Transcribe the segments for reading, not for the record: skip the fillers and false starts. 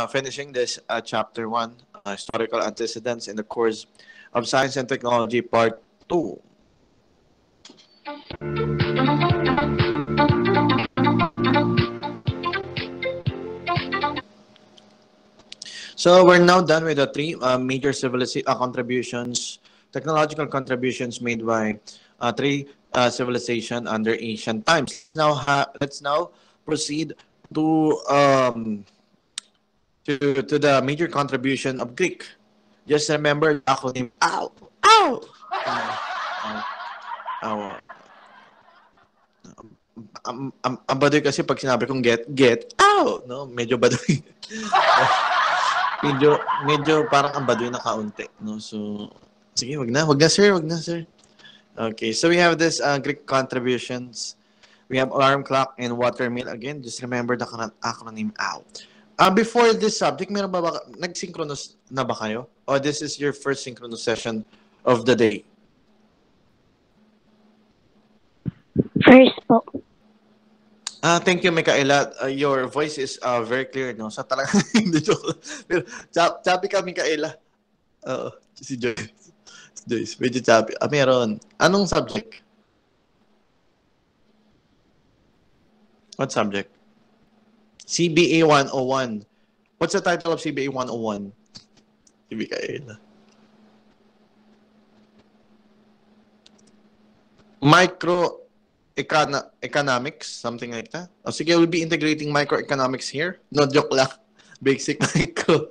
finishing this chapter 1, historical antecedents in the course of science and technology, part 2. So we're now done with the three major contributions, technological contributions made by three civilization under ancient times. Let's now proceed to to the major contribution of Greek. Just remember the acronym OW. OW. OW. Ang baduy kasi pag sinabi kong get out, no? Medyo baduy. medyo parang ang baduy na kaunti, no? So sige, wag na sir. Okay, so we have this Greek contributions. We have alarm clock and water mill. Again, just remember the acronym OW. Before this subject, meron ba nag-synchronous na ba kayo? Or this is your first synchronous session of the day? First po. Thank you, Micaela. Your voice is very clear, no? Sa talaga, hindi joke. Pero, chappy ka, Micaela. Si Joyce, medyo chappy. Meron. Anong subject? What subject? CBA 101. What's the title of CBA 101? Si Micaela. Economics, something like that. Sige, we'll be integrating microeconomics here. No, joke lang. Basic micro.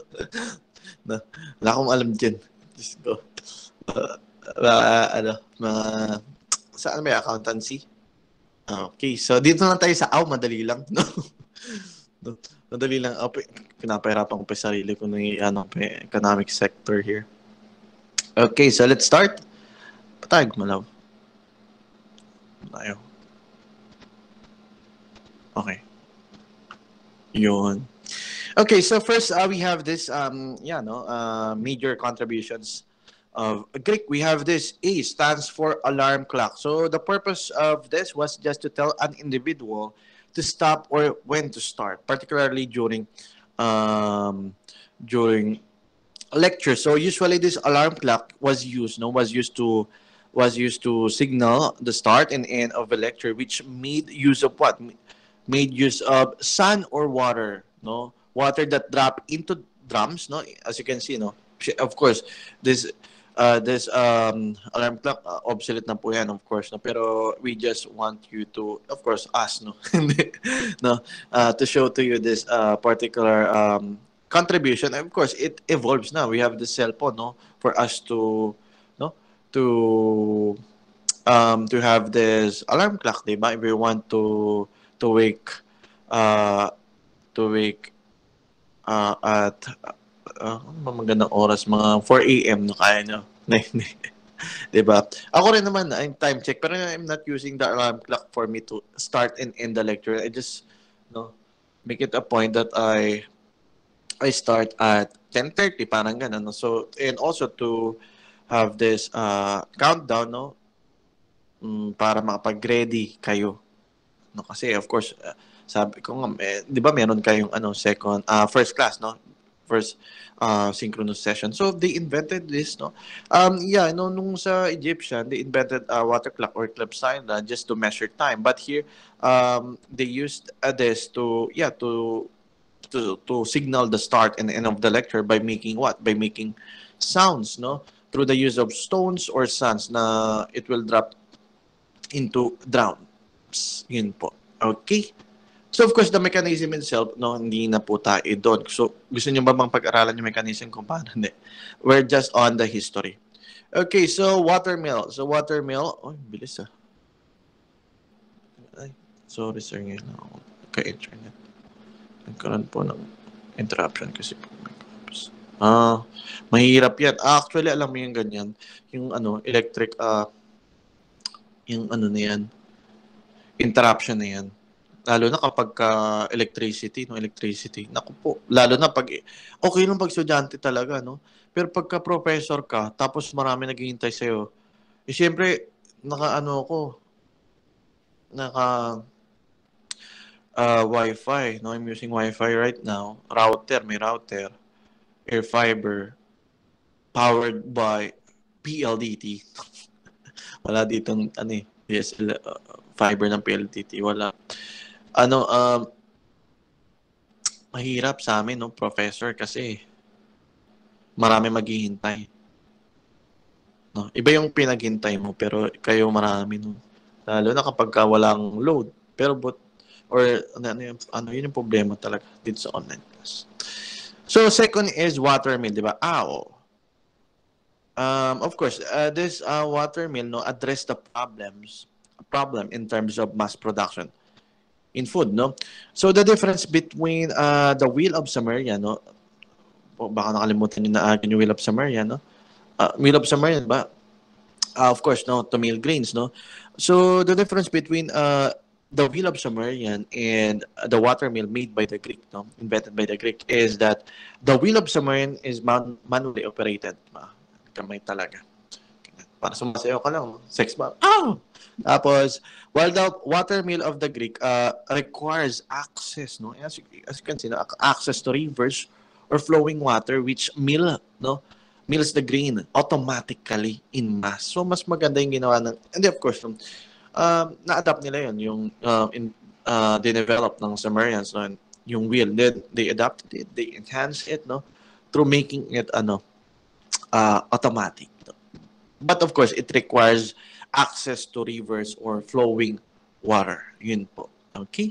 Wala akong alam dyan. Just go. Saan may accountancy? Okay, so dito lang tayo sa madali lang. No? Madali lang. Pinapahirapan ko pa sarili ko ng economic sector here. Okay, so let's start. Patag, malaw. Tayo. Okay. Yun. Okay, so first we have this major contributions of Greek. We have this A stands for alarm clock. So the purpose of this was just to tell an individual to stop or when to start, particularly during lecture. So usually this alarm clock was used to signal the start and end of a lecture, which made use of what? Made use of sun or water, no? Water that drop into drums, no? As you can see, no? Of course, this alarm clock obsolete na po yan, of course, no? Pero we just want you to, of course, ask, no? No, to show to you this particular contribution. And of course, it evolves now. We have the cell phone, no? For us to have this alarm clock, diba? If we want to wake at magandang oras, mga 4 a.m. no, kaya nyo. Diba? Ako rin naman, I'm time check, pero I'm not using the alarm clock for me to start and end the lecture. I just make it a point that I start at 10:30, parang ganun. No? So, and also to have this countdown, no? Para makapag-ready kayo. No, kasi of course, sabi ko nga, di ba meron kayong first class, no? First synchronous session. So they invented this, no? Nung sa Egyptian, they invented water clock or clepsydra just to measure time. But here, they used this to signal the start and end of the lecture by making what? By making sounds, no? Through the use of stones or sands na it will drop into drums. Yun po. Okay? So, of course, the mechanism itself, no, hindi na po tayo doon. So, gusto nyo ba bang pag-aralan yung mechanism kung paano? Hindi. We're just on the history. Okay, so watermill. So, watermill, bilis ah. Ay, sorry sir, ngayon ako ka-internet. Nagkaroon po ng interruption kasi po. Mahirap yan. Actually, alam mo yung ganyan. Yung electric, yung na yan. Interruption na yan. Lalo na kapag electricity. Naku po. Lalo na pag, okay lang pag estudyante talaga, no? Pero pagka professor ka, tapos marami naghihintay sa'yo, siyempre, Wi-Fi. No, I'm using Wi-Fi right now. May router, air fiber, powered by PLDT. Wala ditong DSL fiber ng PLDT. Wala. Ano, mahirap sa amin, no, professor, kasi marami maghihintay. No? Iba yung pinaghintay mo, pero kayo marami, no? Lalo na kapag walang load. Pero yun yung problema talaga dito sa online class. So, second is watermill, di ba? Oo. Of course, this watermill, no, address the problem in terms of mass production in food, no? So, the difference between the Wheel of Samaria, no? Baka nakalimutan nyo na yung Wheel of Samaria, no? Wheel of Samaria, ba? Of course, no, to mill grains, no? So, the difference between the Wheel of Sumerian and the watermill made by the Greek, no, invented by the Greek, is that the Wheel of Sumerian is manually operated. Kamay talaga. Para sumasayaw ka lang, sex ba? Ah! Tapos, while the watermill of the Greek requires access, no, as you can see, no, access to rivers or flowing water which mills the grain automatically in mass. So, mas maganda yung ginawa ng, and of course, na-adapt nila yun, yung dinevelop ng Sumerians, no, yung wheel. Then, they adapted it, they enhanced it, no, through making it, automatic. No? But, of course, it requires access to rivers or flowing water. Yun po. Okay?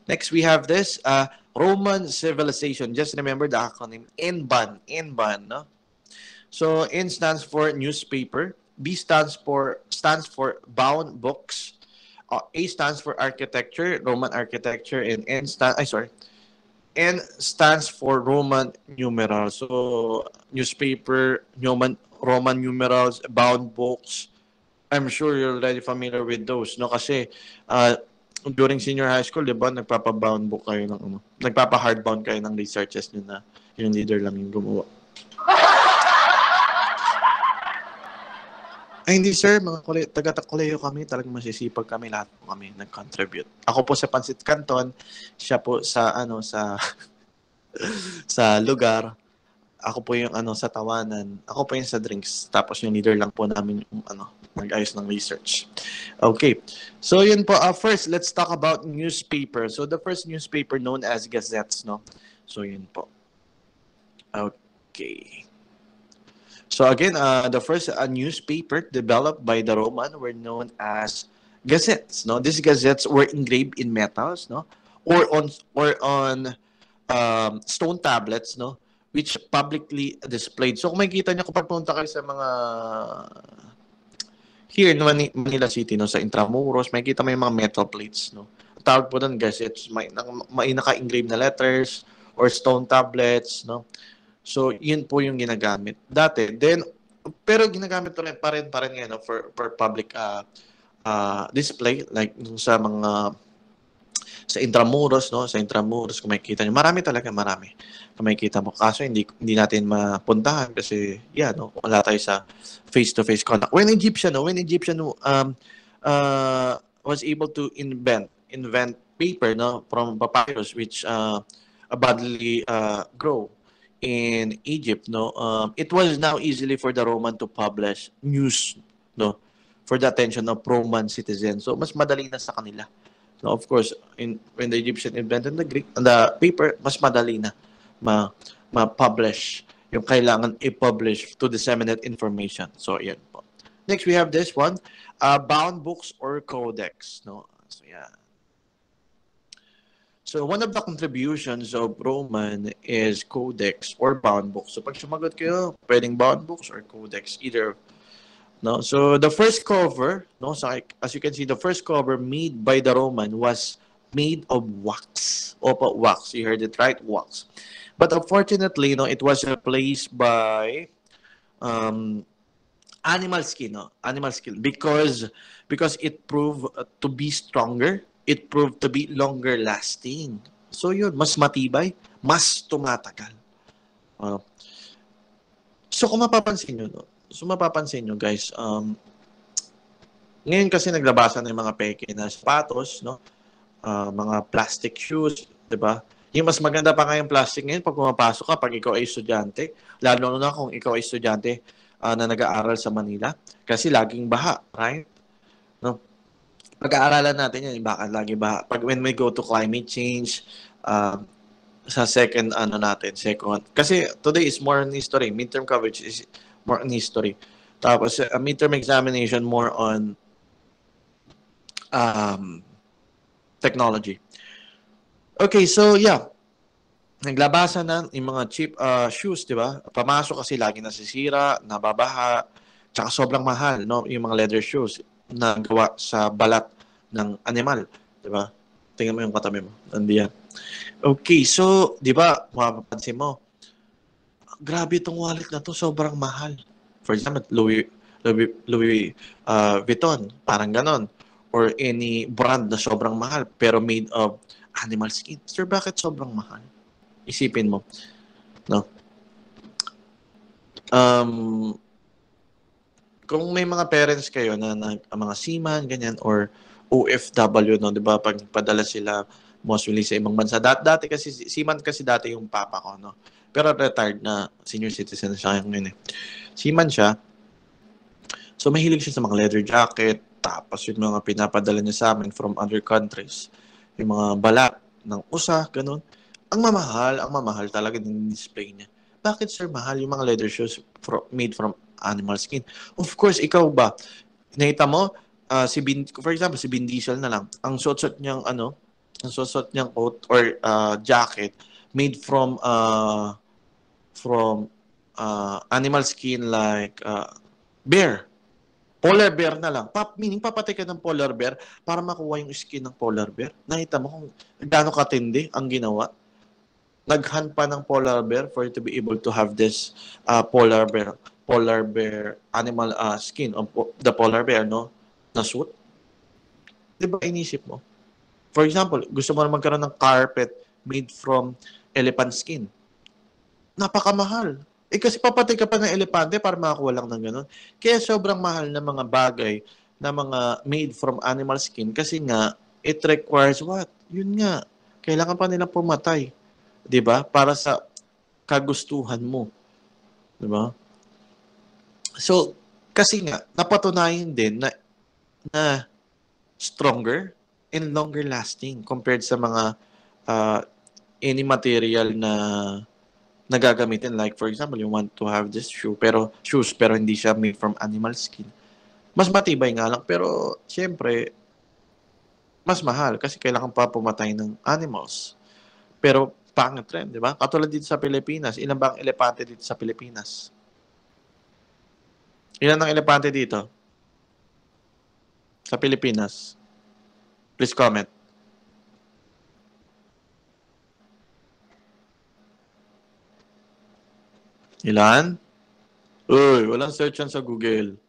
Next, we have this, Roman civilization. Just remember the acronym NBAN, no? So, N stands for newspaper, B stands for bound books, A stands for architecture, Roman architecture, and N stands for Roman numerals. So, newspaper, Roman numerals, bound books. I'm sure you're already familiar with those, no? Kasi during senior high school, 'di ba, nagpapa-bound book kayo ng nagpapa-hardbound kayo ng researches niyo na yung leader lang yung gumawa. Ay, hindi sir, mga taga-Takuleyo kami, talagang masisipag kami, lahat po kami nag-contribute. Ako po sa Pansit Canton, siya po sa sa lugar. Ako po yung sa tawanan. Ako po yung sa drinks. Tapos yung leader lang po namin yung nag-ayos ng research. Okay. So yun po. First, let's talk about newspaper. So the first newspaper known as gazettes, no? So yun po. Okay. So again, the first newspaper developed by the Roman were known as gazettes. No, these gazettes were engraved in metals, no, or on stone tablets, no, which publicly displayed. So kung makikita niyo kapag punta kayo sa mga here in Manila City, no, sa Intramuros, makikita mo yung mga metal plates, no. Tawag po doon gazettes, may naka-engrave na letters or stone tablets, no. So, yun po yung ginagamit dati. Then, pero ginagamit pa rin ngayon, no, for public display, like sa sa Intramuros, no? Sa Intramuros, kung makikita nyo, marami. Kung makikita mo. Kaso, hindi natin mapuntahan kasi, no, wala tayo sa face-to-face contact. When Egyptian was able to invent paper, no, from papyrus, which badly grow in Egypt, no, it was now easily for the Roman to publish news, no, for the attention of Roman citizens. So mas madali na sa kanila. So of course, when the Egyptian invented the paper, mas madali na ma-publish yung kailangan i-publish to disseminate information. So yan po. Next, we have this one, bound books or codex, no. So yeah. So, one of the contributions of Roman is codex or bound books. So, pag sumagot kayo, pwedeng bound books or codex, either. No? So, the first cover, no, so as you can see, the first cover made by the Roman was made of wax. Opo, wax. You heard it right? Wax. But unfortunately, no, it was replaced by animal skin. No? Animal skin. Because it proved to be stronger. It proved to be longer lasting. So yun, mas matibay, mas tumatagal. So kung mapapansin nyo, guys, ngayon kasi naglabasa ng mga peke na sapatos, no? mga plastic shoes, 'di ba? Yung mas maganda pa nga yung plastic ngayon pag pumapasok ka, pag ikaw ay estudyante, lalo na kung ikaw ay estudyante na nag-aaral sa Manila, kasi laging baha, right? No? Pag-aaralan natin yan, bakit lagi baha? Pag when we go to climate change, uh, sa second second. Kasi today is more on history. Midterm coverage is more on history. Tapos midterm examination more on um, technology. Okay, so yeah. Naglabasa na yung mga cheap shoes, di ba? Pamasok kasi lagi nasisira, nababaha, tsaka sobrang mahal, no? Yung mga leather shoes na gawa sa balat ng animal, di ba? Tingnan mo yung katabi mo. Nandiyan. Okay, so, di ba, mapapansin mo, grabe itong wallet na to, sobrang mahal. For example, Louis Vuitton, parang ganon. Or any brand na sobrang mahal, pero made of animal skin. Sir, bakit sobrang mahal? Isipin mo, no? Kung may mga parents kayo na mga seaman, ganyan, or OFW, no, di ba, pag padala sila mostly sa ibang bansa. Dati kasi, seaman kasi dati yung papa ko, no? Pero retired na senior citizen siya ngayon eh. Seaman siya, so mahilig siya sa mga leather jacket, tapos yung mga pinapadala niya sa amin from other countries, yung mga balat ng usa, ganun. Ang mamahal talaga ng display niya. Bakit sir mahal yung mga leather shoes made from animal skin? Of course, ikaw ba? Nakita mo, for example, si Vin Diesel na lang, ang suot niyang coat or jacket made from animal skin like bear. Polar bear na lang. Meaning, papatay ka ng polar bear para makuha yung skin ng polar bear. Nakita mo kung gaano katindi ang ginawa. Naghunt pa ng polar bear for you to be able to have this polar bear animal skin of the polar bear, no? Na suit. Di ba inisip mo? For example, gusto mo na magkaroon ng carpet made from elephant skin. Napakamahal. Kasi papatay ka pa ng elepante para makakuha lang ng ganun. Kaya sobrang mahal ng mga bagay na mga made from animal skin kasi nga, it requires what? Yun nga. Kailangan pa nilang pumatay. 'Di ba? Para sa kagustuhan mo. 'Di ba? So, kasi nga, napatunayan din na stronger and longer lasting compared sa mga any material na nagagamitin, like for example you want to have this shoes pero hindi siya made from animal skin, mas matibay nga lang pero syempre mas mahal kasi kailangan pa pumatay ng animals pero pangit rin, di ba? Katulad dito sa Pilipinas, ilan ba ang elepante dito sa Pilipinas? Ilan ang elepante dito sa Pilipinas? Please comment. Ilan? Uy, walang search yan sa Google.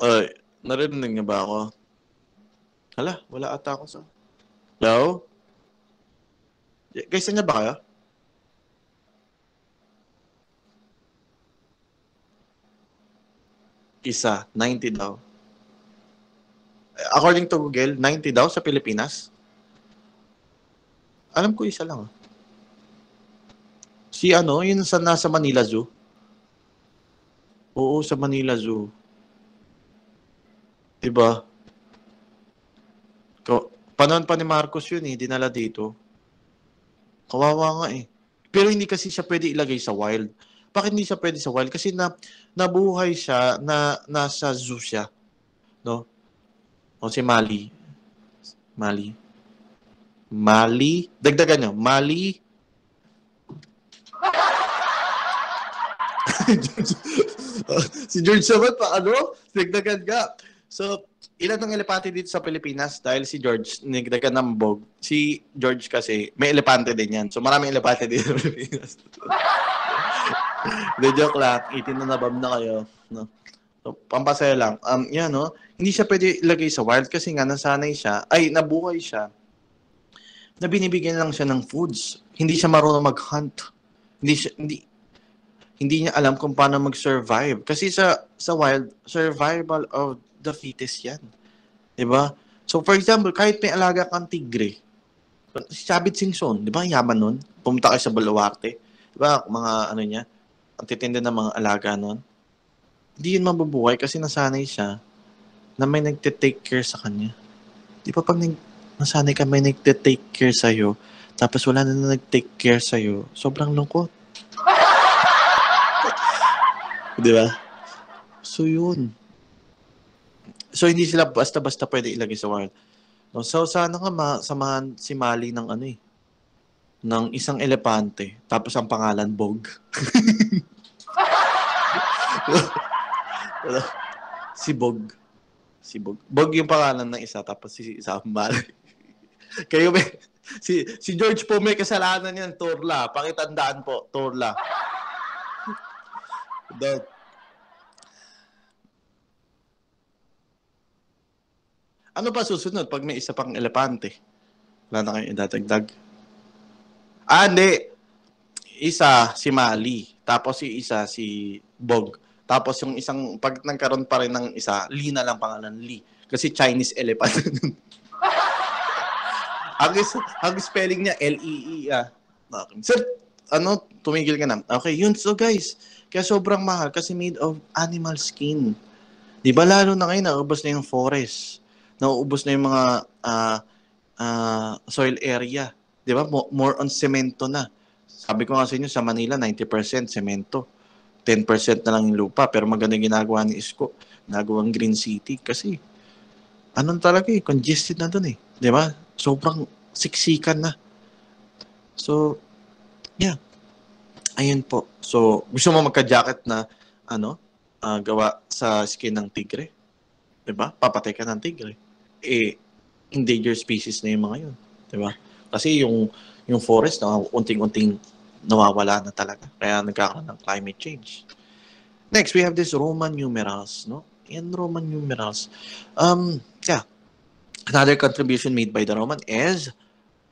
Ay, narinig niyo ba ako? Hala, wala ata ako sa... Hello? Guys, saan niya ba kayo? Isa, 90 daw. According to Google, 90 daw sa Pilipinas. Alam ko isa lang. Si yun sa nasa Manila Zoo. Oo, sa Manila Zoo. Diba? Panahon pa ni Marcos yun eh, dinala dito. Kawawa nga eh. Pero hindi kasi siya pwede ilagay sa wild. Bakit hindi siya pwede sa wild? Kasi nabuhay siya na nasa zoo siya. No? O si Mali. Dagdagan nyo. Mali. Si George naman pa, dagdagan ka. So, ilan ng elepante dito sa Pilipinas? Dahil si George, nagdagan ng bog. Si George kasi, may elepante din yan. So, maraming elepante dito sa Pilipinas. De joke lang. 18 na nabab na kayo. No? So, pampasaya lang. Hindi siya pwede ilagay sa wild kasi nga nasanay siya, nabuhay siya, na binibigyan lang siya ng foods. Hindi siya marunong mag-hunt. Hindi niya alam kung paano mag-survive. Kasi sa wild, survival of the fittest yan. Diba? So, for example, kahit may alaga kang tigre, si Chavit Singson, di ba, yaman nun? Pumunta kayo sa Baluarte. Di ba, mga ano niya, ang titindi ng mga alaga nun. Hindi yun mabubuhay kasi nasanay siya na may nagte-take care sa kanya. Di ba pag nasanay ka may nagte-take care sa'yo, tapos wala na nag-take care sa'yo, sobrang lungkot. Di ba? So, yun. So, hindi sila basta-basta pwede ilagay sa wild. No, so, sana nga samahan si Mali ng ano ng isang elepante. Tapos ang pangalan, Bog. Si Bog. Si Bog. Bog yung pangalan ng isa, tapos si isa Mali. Kayo si George po may kasalanan yan, Torla. Pakitandaan po, Torla. Ano pa susunod pag may isa pang elepante? Wala na kayong idadagdag. Hindi. Isa, si Mali. Tapos si isa, si Bog. Tapos yung isang, pag nagkaroon pa rin ng isa, Lee na lang pangalan, Lee. Kasi Chinese elephant. ang spelling niya, L-E-E. Sir, tumigil ka na. Okay, yun. So guys, kaya sobrang mahal kasi made of animal skin. Di ba lalo na ngayon, naubos na yung forest. Nauubos na yung mga soil area. Di ba? More on semento na. Sabi ko nga sa inyo, sa Manila, 90% semento. 10% na lang yung lupa. Pero maganda ginagawa ni Isko. Ginagawang Green City. Kasi, talaga congested na dun eh. Di ba? Sobrang siksikan na. So, yeah. Ayun po. So, gusto mo magka-jacket na, gawa sa skin ng tigre? Di ba? Papatay ka ng tigre. Endangered species na yung mga yun. Diba? Kasi yung forest na unting-unting nawawala na talaga. Kaya nagkakaroon ng climate change. Next, we have this Roman numerals. No? Yan, Roman numerals. Yeah. Another contribution made by the Roman is,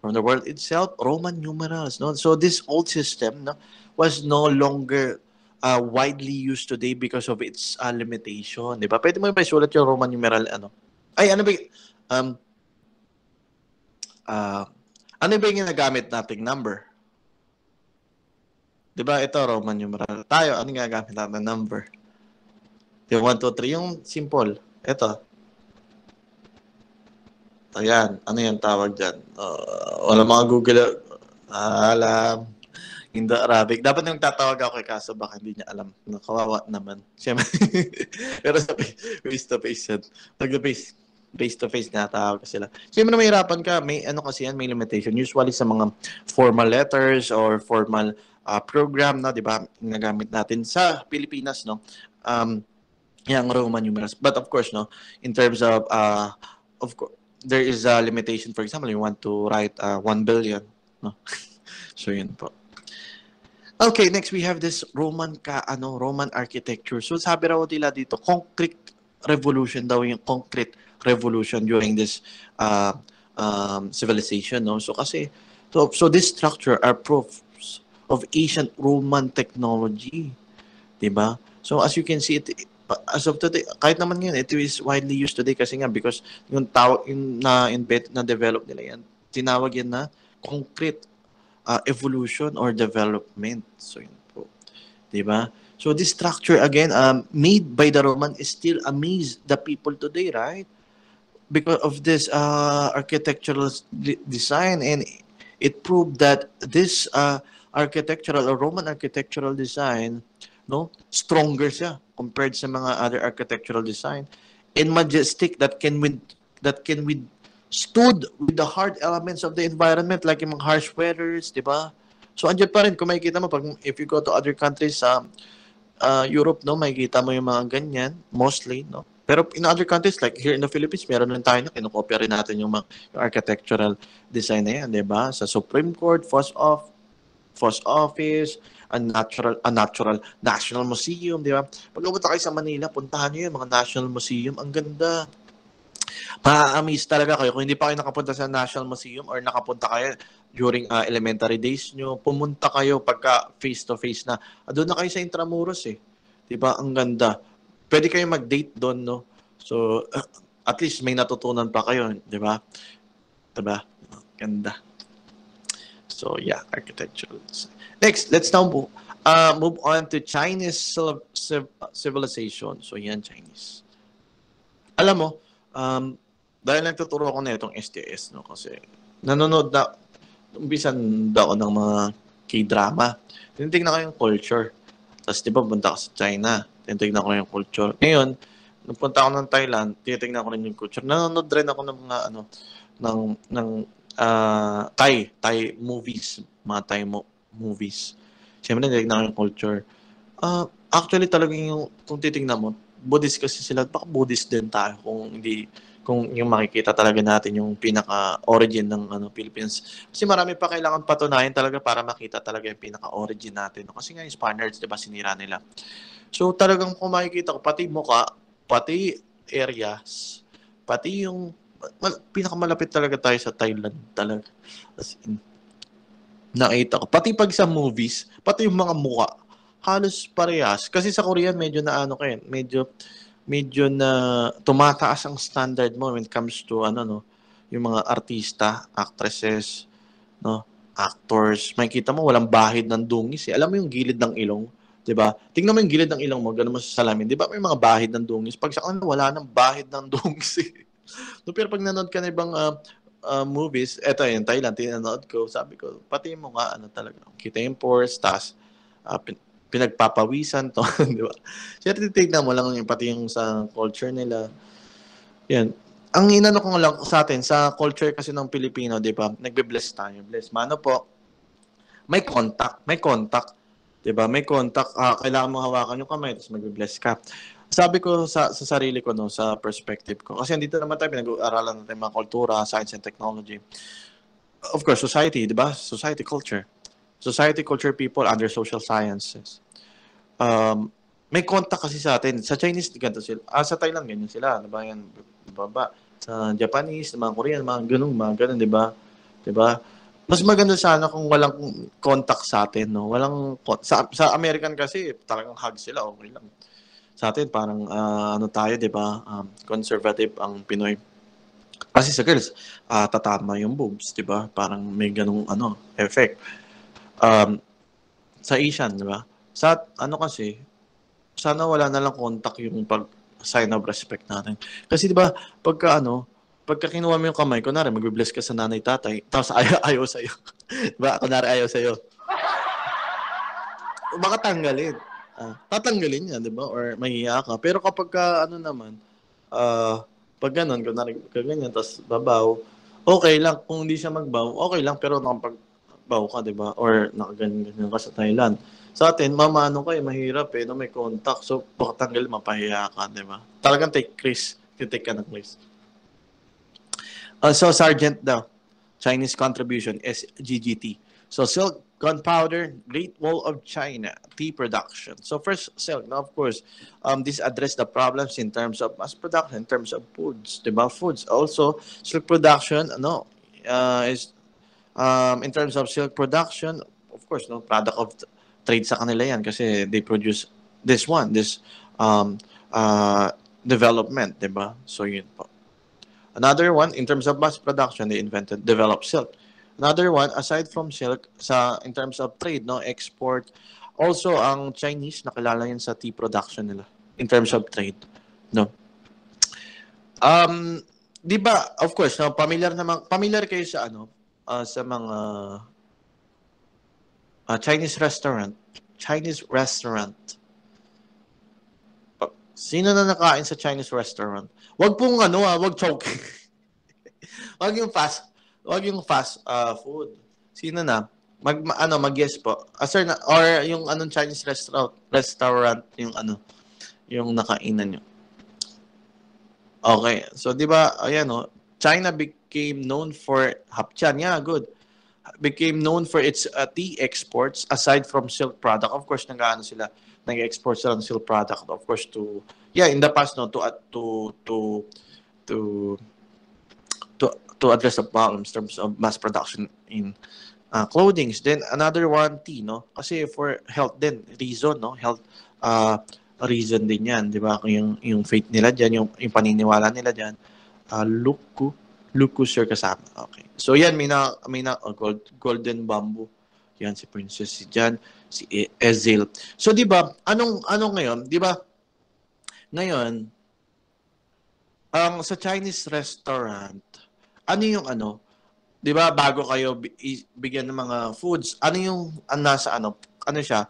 from the world itself, Roman numerals. No? So this old system was no longer widely used today because of its limitation. Diba? Pwede mo ba isulat yung Roman numeral, ano ba yung ginagamit nating number? Diba, ito, Roman numeral. Tayo, ano yung ginagamit natin number? Yung 1, 2, 3, yung simple. Ito. Ayan, ano yung tawag dyan? Wala mga Google. Alam. Indo-Arabic. Dapat yung tatawag ako kay Kaso, baka hindi niya alam. Kawawa naman. Siyempre. Pero sa face-to-face yan. Face-to-face nga tawag sila. Siyempre na mahirapan ka. May kasi yan, may limitation. Usually sa mga formal letters or formal program na, di ba, nagamit natin sa Pilipinas, no? Yung Roman numerals. But of course, no, in terms of course, there is a limitation. For example, you want to write 1 billion, no? So yun po. Okay, next we have this Roman architecture. So sabi raw nila dito, concrete revolution daw yung concrete revolution during this civilization, no? So kasi so this structure are proofs of ancient Roman technology, 'di ba? So as you can see it, as of today, kahit naman yun, it is widely used today kasi nga because yung na-develop nila yan, tinawag yan na concrete evolution or development. So yun po. Diba? So this structure again, made by the Roman is still amaze the people today, right? Because of this architectural design, and it proved that this architectural or Roman architectural design, no, stronger siya compared sa mga other architectural design, and majestic that can withstood with the hard elements of the environment like yung mga harsh weathers, di ba? So andyan pa rin kung makikita mo if you go to other countries sa Europe, no, makikita mo yung mga ganyan mostly, no. Pero in other countries like here in the Philippines, meron din tayo na kinokopya rin natin yung architectural design na yan, di ba? Sa Supreme Court, Post Office, a natural National Museum, di ba? Pag pumunta kayo sa Manila, puntahan niyo yung mga National Museum. Ang ganda. Ma-amaze talaga kayo. Kung hindi pa kayo nakapunta sa National Museum or nakapunta kayo during elementary days nyo, pumunta kayo pagka face-to-face na. Doon na kayo sa Intramuros eh. Di ba? Ang ganda. Pwede kayo mag-date doon, no? So, at least may natutunan pa kayo, di ba? Diba? Ganda. So, yeah, architectural. Next, let's now move on to Chinese civilization. So, yan, Chinese. Alam mo, dahil nagtuturo ako na itong STS, no? Kasi nanonood na, umpisan daw ako ng mga K-drama. Tinitignan ko yung culture. Tapos, di ba, punta ako sa China. Tinitignan ko yung culture. Ngayon, nung punta ako ng Thailand, tinitignan ko rin yung culture. Nanonood rin ako ng mga, ng Thai movies, mga Thai movies. Siyempre, tinitignan ko yung culture. Actually, talagang yung, kung titignan mo, Buddhist kasi sila, baka Buddhist din tayo kung yung makikita talaga natin yung pinaka-origin ng Philippines. Kasi marami pa kailangan patunayan talaga para makita talaga yung pinaka-origin natin. Kasi nga yung Spaniards, di ba, sinira nila. So talagang kung makikita ko, pati mukha, pati areas, pati yung pinakamalapit talaga tayo sa Thailand talaga. As in, nakita ko. Pati pag sa movies, pati yung mga mukha, halos parehas. Kasi sa Korean, medyo na medyo na tumataas ang standard mo when it comes to yung mga artista, actresses, no, actors. Makikita mo walang bahid ng dungis eh. Alam mo yung gilid ng ilong, 'di ba? Tingnan mo yung gilid ng ilong mo, ganun mo sa salamin. 'Di ba may mga bahid ng dungis? Pag sa kanila wala nang bahid ng dungis. Eh. No, pero pag nanood ka ng ibang movies, eto yung Thailand, tinanood ko, sabi ko, pati mo nga talaga. Kita yung pores, tas pinagpapawisan to, di ba? Siyempre, titignan mo lang yung pati yung sa culture nila. Yan. Ang inano ko lang sa atin, sa culture kasi ng Pilipino, di ba? Nagbe-bless tayo. Bless. Mano po, may contact. Di ba? May contact. Kailangan mo hawakan yung kamay, tapos magbe-bless ka. Sabi ko sa sarili ko, no, sa perspective ko. Kasi dito naman tayo, pinag-aaralan natin mga kultura, science and technology. Of course, society, di ba? Society, culture. Society, culture, people under social sciences. May contact kasi sa atin. Sa Chinese, ganito sila. Sa Thailand, ganyan sila. Diba yan? Baba. Sa Japanese, mga Korean, mga ganun, di ba? Di ba? Mas maganda sana kung walang contact sa atin, no? Sa American kasi, talagang hug sila, okay lang. Sa atin, parang, tayo, di ba? Conservative ang Pinoy. Kasi sa girls, tatama yung boobs, di ba? Parang may ganung, effect. Sa Asian, di ba? Sa kasi, sana wala na lang contact yung sign of respect natin. Kasi di ba, pagka kinuha mo yung kamay, kunwari, mag-bless ka sa nanay tatay, tapos ayaw sa'yo. Di ba? Kunwari ayaw sa'yo. Baka tanggalin. Tatanggalin niya, di ba? Or mahiya ka. Pero kapag naman, pag ganun, kunwari ganyan, tapos babaw, okay lang. Kung hindi siya magbaw, okay lang. Pero nakapagbaw ka, di ba? Or nakaganyan ka sa Thailand. Sa atin, mamano kayo, mahirap no, may contact. So, baka tanggal, mapahiya ka, di ba? Talagang take risk. Take ka ng risk. So, Sergeant daw, Chinese contribution, SGGT. So, silk, gunpowder, Great Wall of China, tea production. So, first, silk. Now, of course, this address the problems in terms of mass production, in terms of foods, di ba? Foods. Also, silk production, is, in terms of silk production, of course, no, product of trade sa kanila yan kasi they produce this development, di ba? So, yun po. Another one, in terms of mass production, they developed silk. Another one, aside from silk, in terms of trade, no, export, also ang Chinese, nakilala yan sa tea production nila, in terms of trade, no. Di ba, of course, no, familiar kayo sa sa mga Chinese restaurant. Sino na nakain sa Chinese restaurant? Wag pong wag choke. wag yung fast food. Sino na? Mag-guess po. Sir, or yung Chinese restaurant yung yung nakainan nyo. Okay. So, di ba, ayan China became known for hapchan. Yeah, good. Became known for its tea exports aside from silk product. Of course, nag-export sila ng silk product, of course, in the past, no, to address the problems in terms of mass production in clothing. Then another one, tea, no, kasi for health din reason, no, health reason din yan, di ba? Yung faith nila dyan, yung paniniwala nila dyan. Luku Sir kasama. Okay. So yan, golden bamboo. Yan si Princess, si Jan, si Ezil. So di ba, anong ngayon, di ba? Ngayon, sa Chinese restaurant, ano yung ano, 'di ba, bago kayo bigyan ng mga foods, ano yung nasa ano siya,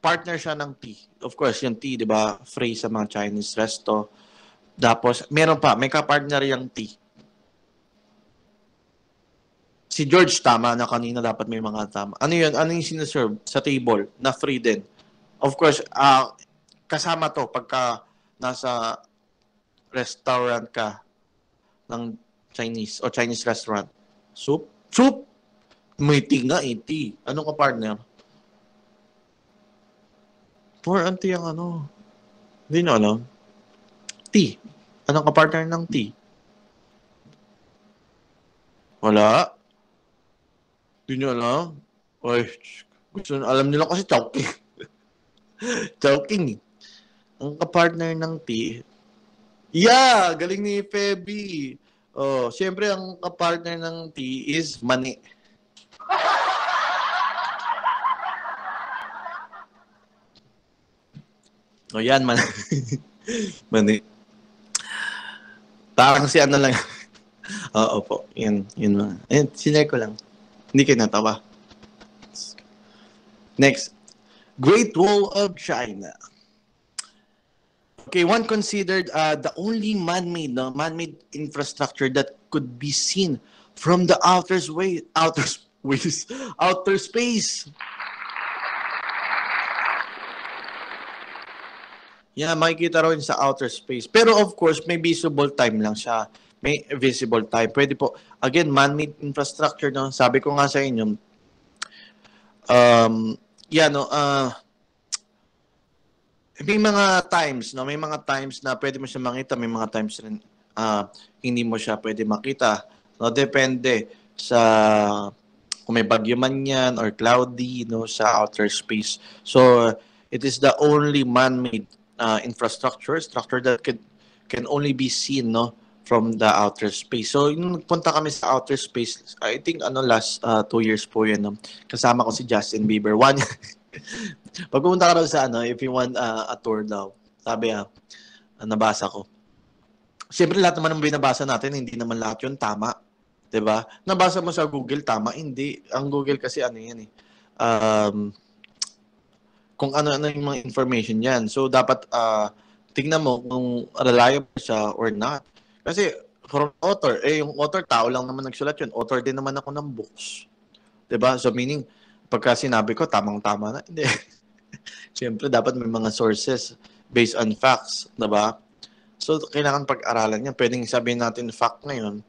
partner siya ng tea. Of course, yung tea, 'di ba, free sa mga Chinese resto. Tapos meron pa, may ka-partner yung tea. Si George tama na kanina, dapat may mga tama. Ano yun? Ano yung sinaserve sa table na free din? Of course, kasama to pagka nasa restaurant ka ng Chinese o Chinese restaurant. Soup? Soup! May tea nga eh, tea. Anong ka-partner? For auntie ang ano? Hindi na alam. Tea. Anong ka-partner ng tea? Wala. Hindi nyo alam? Oy, alam nila kasi Chowking. Chowking. Ang ka-partner ng tea. Yeah! Galing ni Feby. Oh, siyempre ang ka-partner ng tea is mani. O yan, mani. Parang si ano lang. Oo po. Yun. Sinare ko lang. Hindi kayo natawa. Next. Great Wall of China. Okay, one considered the only man-made infrastructure that could be seen from the outer space. Yeah, makikita raw yun sa outer space. Pero of course, may visible time lang siya. May visible time. Pwede po, again, man-made infrastructure, no? Sabi ko nga sa inyo, may mga times, no? May mga times na pwede mo siya makita, may mga times rin hindi mo siya pwede makita. No? Depende sa kung may bagyo man yan or cloudy, no, sa outer space. So, it is the only man-made structure that can only be seen, no, from the outer space. So, yung nagpunta kami sa outer space, I think last 2 years po yun. No? Kasama ko si Justin Bieber. Pag pumunta ka daw sa if you want a tour daw, sabi nabasa ko. Siyempre lahat naman ng binabasa natin, hindi naman lahat yun tama. 'Di ba? Nabasa mo sa Google, tama? Hindi. Ang Google kasi yan eh. Kung ano yung mga information yan. So, dapat tingnan mo kung reliable siya or not. Kasi, from author, yung author, tao lang naman nagsulat yun. Author din naman ako ng books. 'Di ba? So, meaning, pagka sinabi ko, tamang-tama na. Hindi. Siyempre, dapat may mga sources based on facts. 'Di ba? So, kailangan pag-aralan yan. Pwedeng sabihin natin fact ngayon,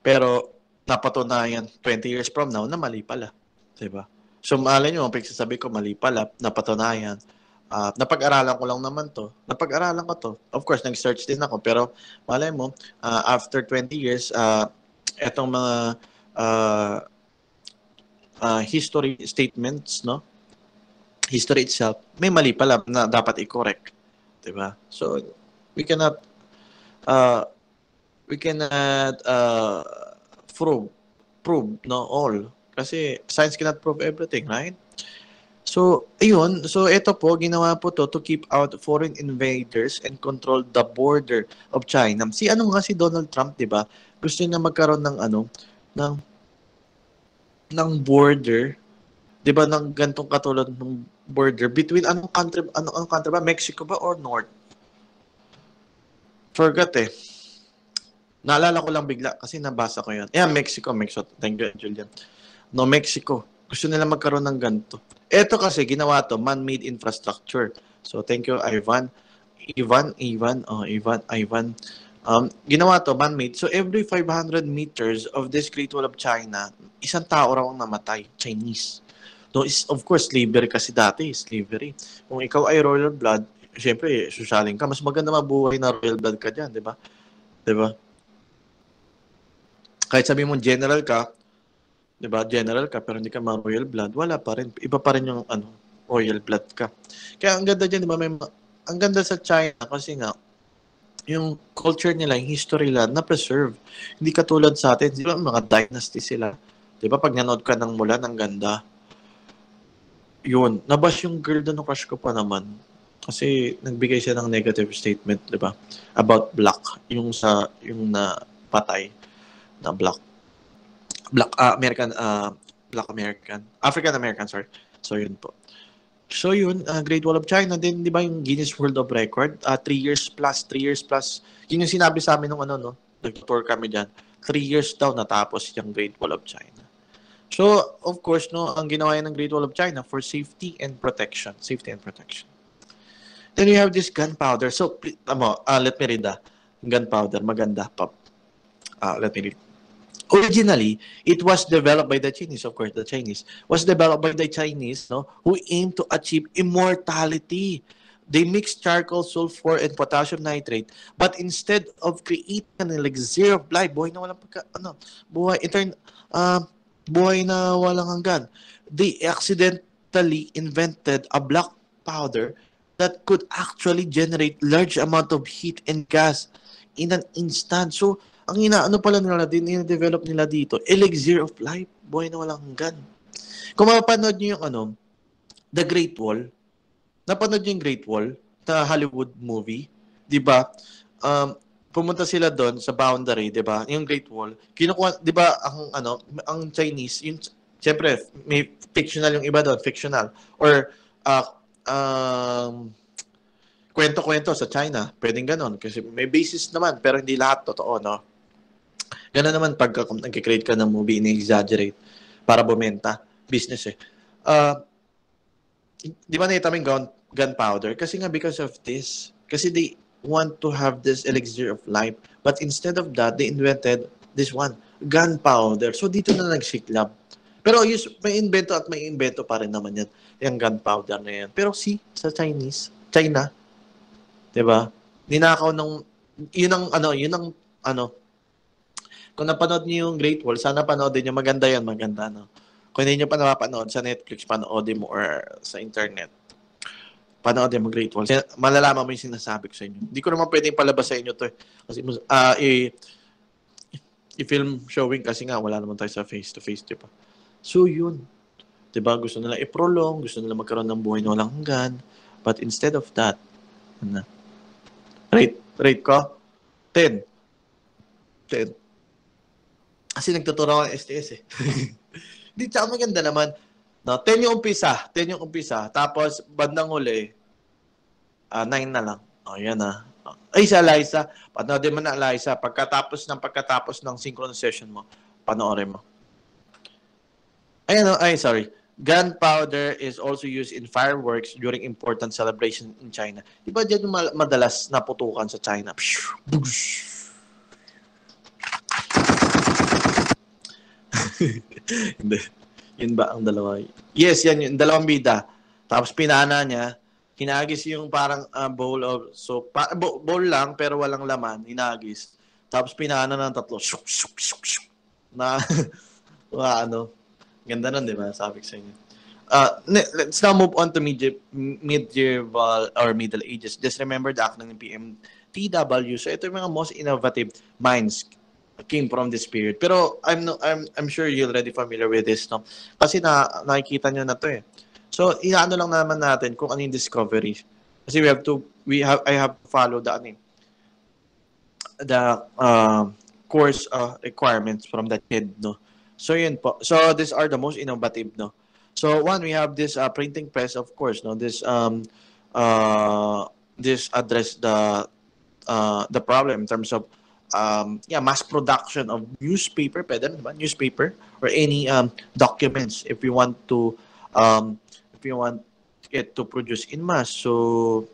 pero napatunayan 20 years from now na mali pala. 'Di ba? So, malay nyo, pagsasabi ko, mali pala, napatunayan. Napag-aralan ko lang naman to. Napag-aralan ko to. Of course, nag-search din ako. Pero, malay mo, after 20 years, etong mga history statements, no? History itself, may mali pala na dapat i-correct. 'Di ba? So, we cannot prove no all. Kasi science cannot prove everything, right? So, ayun. So, ito po, ginawa po to keep out foreign invaders and control the border of China. Si Donald Trump, di ba? Gusto niya magkaroon ng ng border, di ba, ng gantong katulad ng border between anong country ba? Mexico ba or North? Forgot eh. Naalala ko lang bigla kasi nabasa ko yun. Yeah, Mexico. Thank you, Julian. No, Mexico. Gusto nila magkaroon ng ganito. Ito kasi, ginawa to, man-made infrastructure. So, thank you, Ivan. Ginawa to, man-made. So, every 500 meters of this Great Wall of China, isang tao raw ang namatay, Chinese. No, of course, slavery kasi dati, slavery. Kung ikaw ay royal blood, syempre, susaling ka. Mas maganda mabuhay na royal blood ka dyan, di ba? Di ba? Kahit sabi mo general ka, 'di ba? General ka pero hindi ka ma-royal blood, wala pa rin. Iba pa rin yung royal blood ka. Kaya ang ganda dyan, di ba? Ang ganda sa China kasi nga, yung culture nila, yung history nila, na-preserve. Hindi katulad sa atin, di ba, mga dynasty sila. Di ba, pag nanood ka ng Mulan, ang ganda. Yun, nabash yung girl doon, crush ko pa naman. Kasi nagbigay siya ng negative statement, di ba? About black, yung na patay na African American, sorry. So yun po. So yun, Great Wall of China din, di ba yung Guinness World of Record? 3 years plus. Yun yung sinabi sa amin nung no? Nag-tour kami dyan. 3 years daw natapos yung Great Wall of China. So, of course, no, ang ginawa yan ng Great Wall of China for safety and protection. Then you have this gunpowder. So, let me read gunpowder. Maganda pa. Let me read. Originally, it was developed by the Chinese, of course, the Chinese. Was developed by the Chinese, no, who aimed to achieve immortality. They mixed charcoal, sulfur, and potassium nitrate. But instead of creating an elixir of life, buhay na walang hanggan, they accidentally invented a black powder that could actually generate large amount of heat and gas in an instant. So, ang pala nila din, i-develop nila dito, elixir of life, buhay na walang hanggan. Kung mapapanood nyo yung The Great Wall, napanood nyo yung Great Wall, na Hollywood movie, di ba? Pumunta sila doon sa boundary, di ba? Yung Great Wall, kinukuha, di ba, ang Chinese, yung, syempre, may fictional yung iba doon, fictional. Or, kwento-kwento sa China, pwedeng ganon. Kasi may basis naman, pero hindi lahat totoo, no? Ganon naman pag nag-create ka ng movie, ini-exaggerate para bumenta. Business eh. Di ba nakita mo yung gunpowder? Kasi nga because of this, kasi they want to have this elixir of life. But instead of that, they invented this one, gunpowder. So dito na nagsiklab. Pero may invento pa rin naman yan, yung gunpowder na yan. Pero sa China, di ba? Ninakaw ng, yun ang kung napanood niyo yung Great Wall, sana panoodin niyo. Maganda, no? Kung hindi niyo pa napapanood sa Netflix, panoodin mo or sa internet. Panoodin mo Great Wall. Malalaman mo yung sinasabi ko sa inyo. Hindi ko naman pwedeng palabas sa inyo to. Kasi i-film showing kasi nga wala naman tayo sa face-to-face, di ba? So, yun. Di ba? Gusto nila i-prolong, gusto nila magkaroon ng buhay na walang hanggan. But instead of that, rate ko, 10. Kasi nagtuturo ako ng STS eh. Hindi, tsaka maganda naman. No, 10 yung umpisa. Tapos, bandang huli, 9 na lang. Yan na. Ay, sa Liza. Panoodin mo na, Liza. Pagkatapos ng synchronous session mo, panoorin mo. Sorry. Gunpowder is also used in fireworks during important celebration in China. Di ba dyan madalas naputukan sa China? Hindi. Yun ba ang dalawa? Yes, yan yung dalawang bida. Tapos pinana niya, hinagis yung parang bowl of soup. Bowl lang pero walang laman, hinagis. Tapos pinana ng 3. Na ganda nun, di ba? Sabi ko sa inyo. Let's now move on to medieval or Middle Ages. Just remember the acronym PMTW. So ito yung mga most innovative minds came from this period. Pero I'm sure you're already familiar with this, no? Kasi nakikita nyo na to eh. So inaano lang naman natin kung ano yung discovery. Kasi I have to follow the course requirements from that kid, no? So yun po. So these are the most innovative, no? So one, we have this printing press, of course, no? This address the problem in terms of mass production of newspaper, newspaper or any documents if you want it to produce in mass. So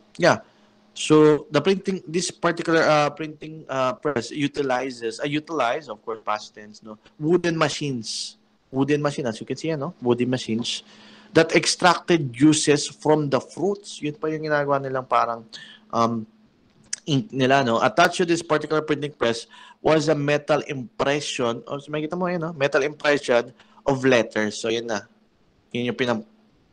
so this particular printing press utilize, of course, past tense, no, wooden machines, as you can see, no, wooden machines that extracted juices from the fruits. Yun pa yung ginagawa nilang parang ink nila, no? Attached to this particular printing press was a metal impression, so makikita mo yun, no? Metal impression of letters. So yun na. Yun yung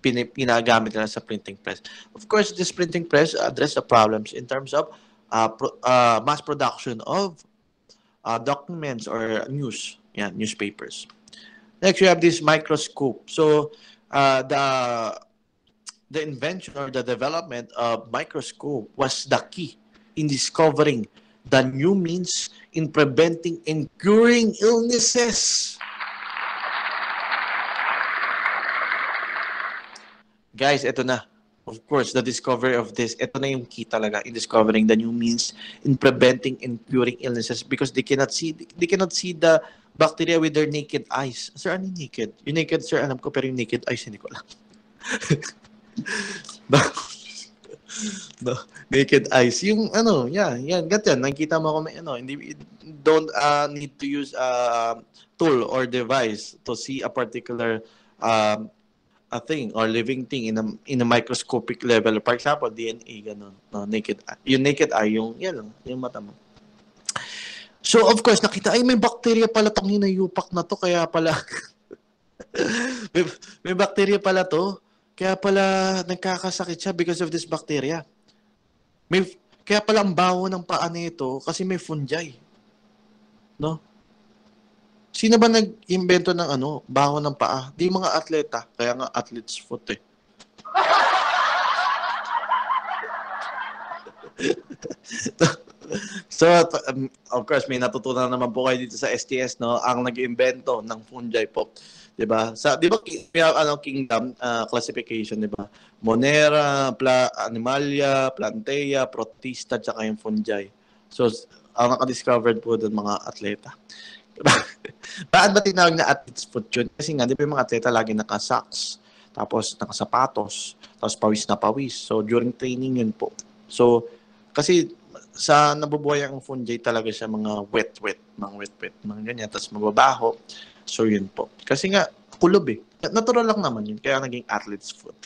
pinagamit nila sa printing press. Of course, this printing press address the problems in terms of mass production of documents or newspapers. Next, you have this microscope. So, the invention or the development of microscope was the key in discovering the new means in preventing and curing illnesses. Guys, ito na. Of course, the discovery of this, ito na yung key talaga in discovering the new means in preventing and curing illnesses because they cannot see the bacteria with their naked eyes. Sir, ano yung naked? Yung naked, sir, alam ko, pero yung naked eyes, hindi ko alam. No, naked eyes. Yung yan, ganyan. Nakikita mo ako may hindi don't need to use tool or device to see a particular a thing or living thing in a microscopic level. For example, DNA ganun. No, naked eye. Yung naked eye, yung mata mo. So of course, nakita ay may bacteria pala tong hinayupak na to kaya pala may bacteria pala to. Kaya pala nagkakasakit siya because of this bacteria. Kaya pala ang baho ng paa nito kasi may fungi. No? Sino ba nag-imbento ng baho ng paa? Di mga atleta. Kaya nga athlete's foot eh. So, of course, may natutunan naman po kayo dito sa STS, no? Ang nag-imbento ng fungi po. 'Di ba? Di ba kingdom classification, 'di ba? Monera, Animalia, Plantea, Protista, tsaka yung fungi. So, ang naka-discovered po doon mga atleta. Bakit ba tinawag na athlete's foot yun? Kasi nga, di ba yung mga atleta lagi naka-socks, tapos nakasapatos, tapos pawis na pawis. So, during training yun po. So, kasi sa nabubuhay ang fungi talaga siya mga wet, mga ganyan, tapos mababaho. So, yun po. Kasi nga, kulob eh. Natural lang naman yun. Kaya naging athlete's foot.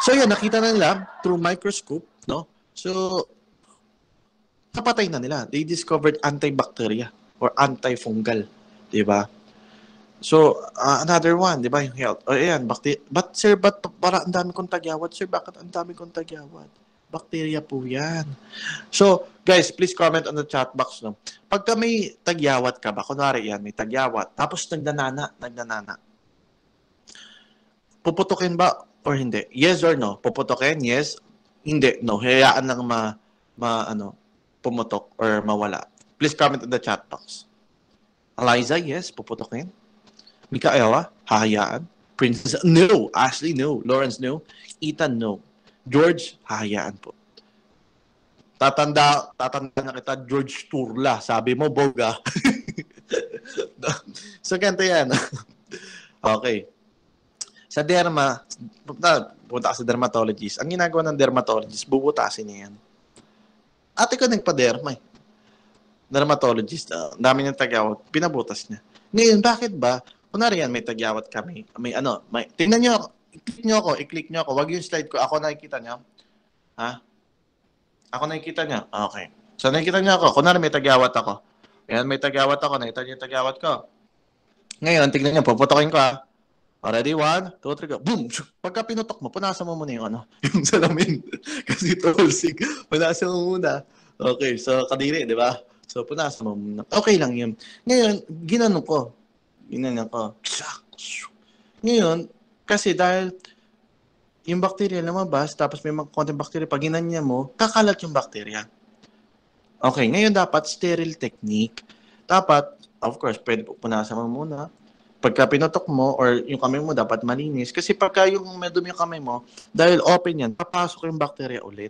So, yun, nakita na nila through microscope, no? So, napatay na nila. They discovered antibacteria or antifungal. Diba? So, another one, diba, yung health. O, ayan, but sir, para ang dami kong tagyawat? Sir, bakit ang dami kong tagyawat? Bacteria po yan. So, guys, please comment on the chat box. No? Pagka may tagyawat ka ba, kunwari yan, may tagyawat, tapos nagdanana. Puputukin ba or hindi? Yes or no? Puputukin? Yes. Hindi. No. Hayaan lang pumutok or mawala. Please comment in the chat box. Eliza, yes. Puputukin. Mikaela, hahayaan. Princess, no. Ashley, no. Lawrence, no. Ethan, no. George, hahayaan po. Tatanda na kita, George Turla. Sabi mo, boga. So, ganito yan. Okay. Sa derma, punta ka sa dermatologist. Ang ginagawa ng dermatologist, bubutasin niya yan. Ate ko nagpa-derma eh. Dermatologist, dami niyang tagyawat, pinabutas niya. Ngayon, bakit ba? Kunwari yan, may tagyawat kami. Tingnan niyo ako. I-click niyo ako. Wag yung slide ko. Ako nakikita niya. Ha? Ako nakikita niya. Okay. So, nakikita niya ako. Kunwari may tagyawat ako. Ayan, may tagyawat ako. Nakita niyo yung tagyawat ko. Ngayon, tignan niyo. Puputokin ko ha. Already, 1, 2, 3, go. Boom! Pagka pinutok mo, punasan mo muna yung yung salamin. Kasi tulsig. Punasan mo muna. Okay, so kadiri, di ba? So, punasan mo muna. Okay lang yun. Ngayon, ginano ko. Ngayon, kasi dahil yung bacteria lumabas, tapos may mga konting bacteria, pag ginanya mo, kakalat yung bacteria. Okay, ngayon dapat sterile technique. Dapat, of course, pwede punasan mo muna. Pagka pinutok mo, or yung kamay mo dapat malinis. Kasi pagka yung medumi yung kamay mo, dahil open yan, papasok yung bacteria ulit.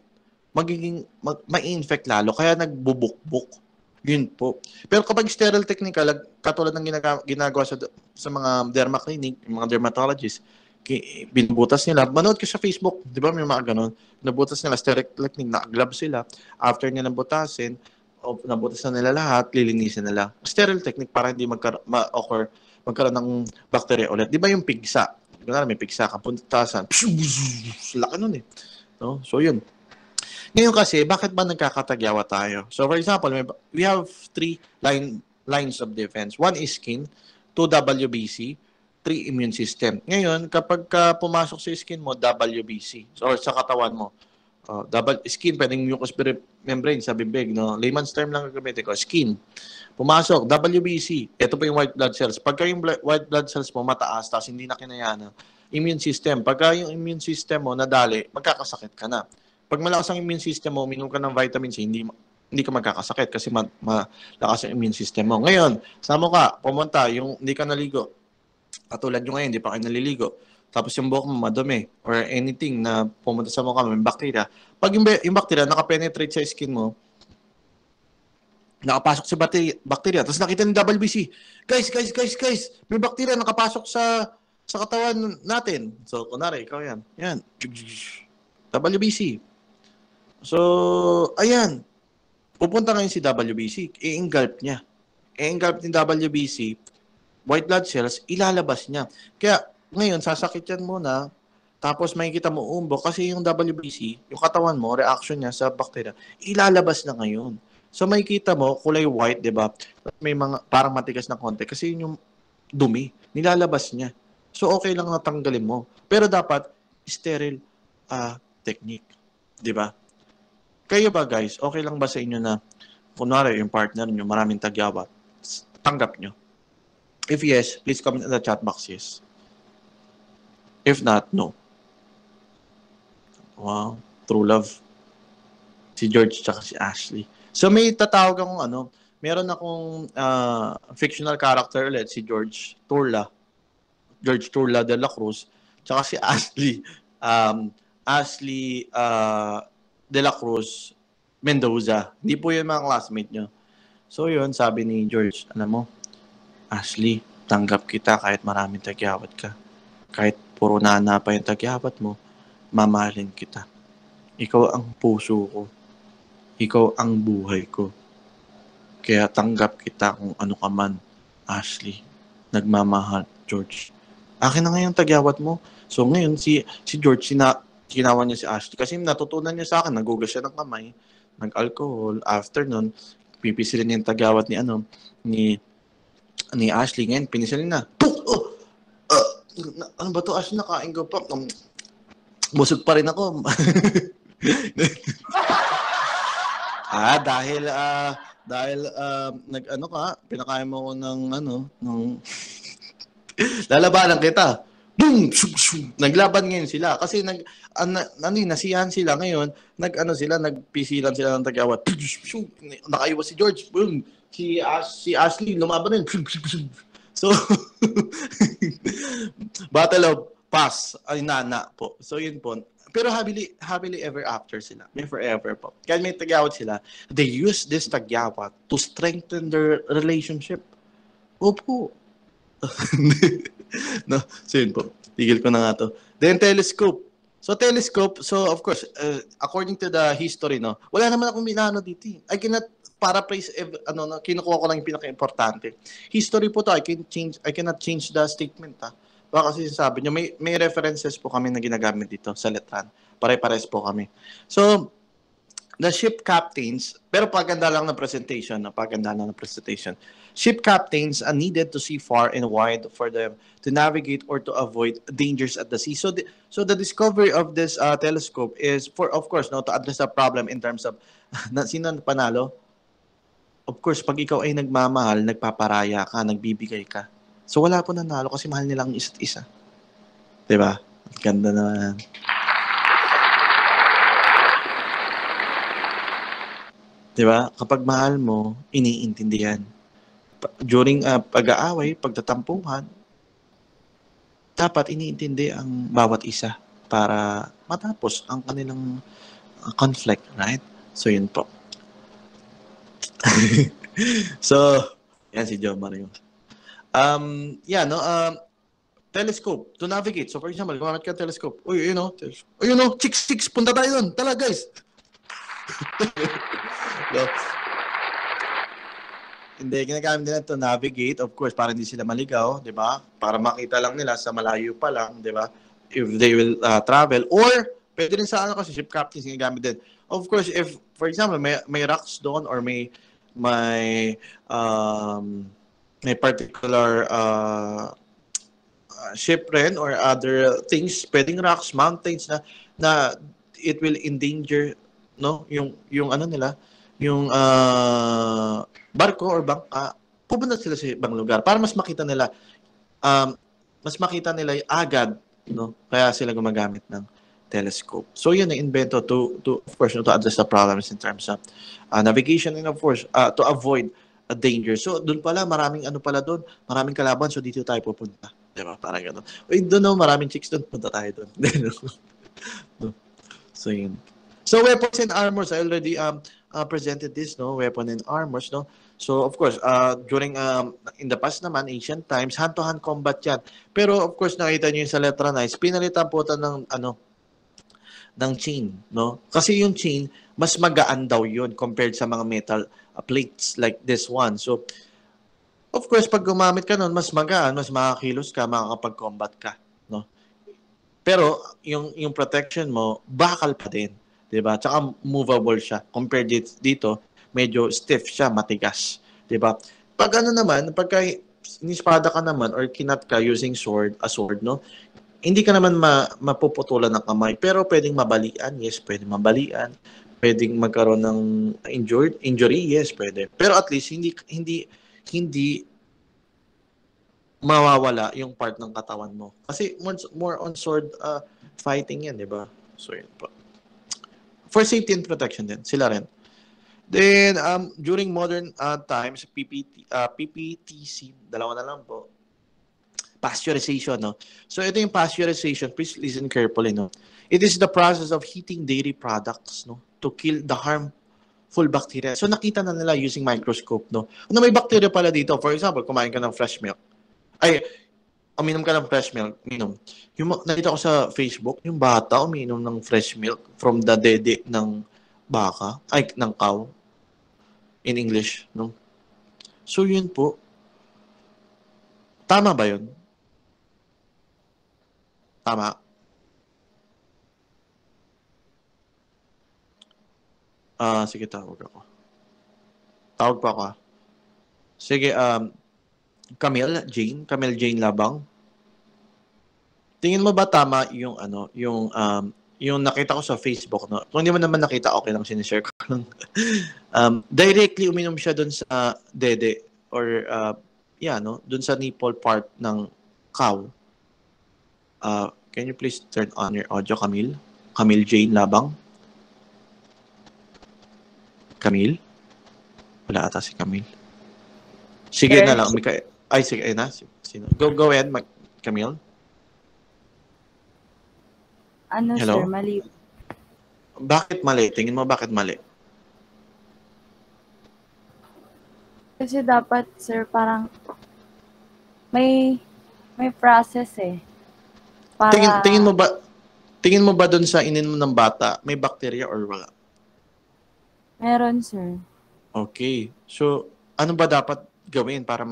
Ma-infect lalo, kaya nagbubukbuk. Yun po. Pero kapag sterile technique, katulad ng ginagawa sa mga derma clinic, mga dermatologists, binubutas nila. Manood ko sa Facebook, di ba may mga ganun? Nabutas nila, sterile technique, na-glove sila. After nila nabutasin, nabutas na nila lahat, lilinisin nila. Sterile technique para hindi magkaroon ng bacteria ulit. Di ba yung pigsa? May pigsa ka, puntasan. Laki nun eh. No? So yun. Ngayon kasi, bakit ba nagkakatagyawa tayo? So for example, we have 3 lines of defense. 1 is skin, 2 WBC, 3 immune system. Ngayon, kapag pumasok sa skin mo, WBC. So, sa katawan mo, skin, pwedeng mucous membrane sa bibig, no? Layman's term lang gagamitin ko, skin. Pumasok, WBC. Ito po yung white blood cells. Pagka yung white blood cells mo mataas, tapos hindi na kinayanan, immune system. Pagka yung immune system mo nadali, magkakasakit ka na. Pag malakas ang immune system mo, uminom ka ng vitamin C, hindi ka magkakasakit kasi malakas ang immune system mo. Ngayon, sama ka, pumunta, yung hindi ka naligo. Katulad nyo ngayon, hindi pa kayo naliligo. Tapos yung buhok mo madumi or anything na pumunta sa mukha mo, may bacteria. Pag yung bacteria nakapenetrate sa skin mo, nakapasok si bacteria, tapos nakita ng WBC, guys, may bacteria nakapasok sa katawan natin. So, kunwari, ikaw yan. Yan. WBC. So, ayan. Pupunta ngayon si WBC, i-engulf niya. I-engulf ni WBC, white blood cells, ilalabas niya. Kaya, ngayon, sasakit yan muna, tapos makikita mo umbok kasi yung WBC, yung katawan mo, reaction niya sa bacteria, ilalabas na ngayon. So, makikita mo, kulay white, di ba? May mga, parang matigas na konti kasi yun yung dumi, nilalabas niya. So, okay lang na tanggalin mo. Pero dapat, sterile technique. Di ba? Kayo ba, guys, okay lang ba sa inyo na, kunwari, yung partner nyo, maraming tagyawat, tanggap nyo? If yes, please comment in the chat box, yes. If not, no. Wow, true love. Si George tsaka si Ashley. So may tatawag akong meron akong fictional character ulit, si George Turla de la Cruz, tsaka si Ashley, Ashley de la Cruz Mendoza. Hindi po yun mga classmate nyo. So yun, sabi ni George, alam mo, Ashley, tanggap kita kahit maraming tagyawat ka. Kahit puro nana pa yung tagyawat mo, mamahalin kita. Ikaw ang puso ko. Ikaw ang buhay ko. Kaya tanggap kita kung ano ka man, Ashley. Nagmamahal, George. Akin na ngayon tagyawat mo. So ngayon, si George, ginawa niya si Ashley. Kasi natutunan niya sa akin, nagugas siya ng kamay, nag-alcohol. After nun, pipisilin niya yung tagyawat ni Ashley. Ngayon, pinisilin na. Ano ba to, Ashley? Nakain ko pa. Busog pa rin ako. Dahil nag-ano ka, pinakain mo ko ng lalabanan kita. Boom! Naglaban ngayon sila kasi nasiyahan sila ngayon, nagpisilan sila ng tagyawat. Nakaiwas si George. Boom! Si Ashley lumaban din. So Battle of Pass ay nana po. So yun po. Pero happily ever after sila. May forever po. Kaya may tagyawat sila. They use this tagyawat to strengthen their relationship. Opo. No, so yun po. Tigil ko na nga to. Then telescope. So of course, according to the history, no, wala naman akong minano dito. I cannot paraphrase, kinukuha ko lang yung pinaka-importante. History po to, I cannot change the statement, ha. Baka kasi sabi nyo, may references po kami na ginagamit dito sa letran. Pare-pares po kami. So, the ship captains, pero paganda lang ng presentation. Ship captains are needed to see far and wide for them to navigate or to avoid dangers at the sea. So the discovery of this telescope is of course, to address the problem in terms of, sino panalo? Of course, pag ikaw ay nagmamahal, nagpaparaya ka, nagbibigay ka. So wala po nanalo kasi mahal nilang isa't isa. Diba? Ganda naman. Diba? Kapag mahal mo, iniintindihan. During pag-aaway, pagtatampuhan, dapat iniintindi ang bawat isa para matapos ang kanilang conflict, right? So yun po. So, yan si Joe Mario. Telescope to navigate. So for example, gumamit ka ng telescope. Chicks, punta tayo doon. Tala, guys. So, hindi, ginagamit nila to navigate, of course, para hindi sila maligaw, di ba? Para makita lang nila sa malayo pa lang, di ba? If they will travel. Or, pwede rin sa kasi ship captains ginagamit din. Of course, if, for example, may rocks doon or may shipwreck or other things, pwedeng rocks, mountains na it will endanger, no, yung ano nila, yung barko or bangka, pupunta sila sa ibang lugar para um, mas makita nila agad, no? Kaya sila gumagamit ng telescope. So yun ang invento to of course, no, to address the problems in terms of navigation and of course to avoid a danger. So doon pala maraming ano pala doon, maraming kalaban, so dito tayo pupunta. Di ba? Parang gano'n. Uy, doon no, maraming chicks doon, punta tayo doon. So yun. So weapons and armors, I already presented this, no, weapon and armors, no. So of course, during in the past naman, ancient times, hand-to-hand combat 'yan. Pero of course, nakita niyo yung sa letra 9, pinalitan po ng ano ng chain, no? Kasi yung chain mas magaan daw 'yun compared sa mga metal plates like this one. So of course, pag gumamit ka nun, mas magaan, mas makakilos ka, makakapag-combat ka, no? Pero yung protection mo, bakal pa din, 'di ba? Tsaka movable siya. Compared dito, medyo stiff siya, matigas, 'di ba? Pag ano naman, pagka inispada ka naman or kinat ka using a sword, no? Hindi ka naman mapuputulan ng kamay, pero pwedeng mabalian, yes, pwedeng mabalian. Pwedeng magkaroon ng injury, yes, pwede. Pero at least hindi mawawala yung part ng katawan mo. Kasi more on sword fighting yan, di ba? So, yun po. For safety and protection din, sila rin. Then, during modern times, PPTC, dalawa na lang po, pasteurization, no? So, ito yung pasteurization. Please listen carefully, no? It is the process of heating dairy products, no? To kill the harmful bacteria. So, nakita na nila using microscope, no? Kung may bacteria pala dito, for example, kumain ka ng fresh milk, uminom ka ng fresh milk, nakita ko sa Facebook, yung bata uminom ng fresh milk from the dede ng baka, ng cow, in English, no? So, yun po. Tama ba yun? Tama? Sige, tawag ako. Tawag pa ako. Sige, Camille Jane Labang. Tingin mo ba tama yung yung nakita ko sa Facebook, no? Kung hindi mo naman nakita, okay lang, sinishare ko lang. Directly uminom siya doon sa dede or no, doon sa nipple part ng cow. Can you please turn on your audio, Camille? Camille Jane Labang? Camille? Wala ata si Camille. Sige na lang, sige, na. Sino? Go ahead, Camille. Hello? Sir, mali. Bakit mali? Tingin mo bakit mali? Kasi dapat, sir, parang may process eh. Para... Tingin mo ba doon sa inin mo ng bata, may bacteria or wala? Meron, sir. Okay. So, ano ba dapat gawin para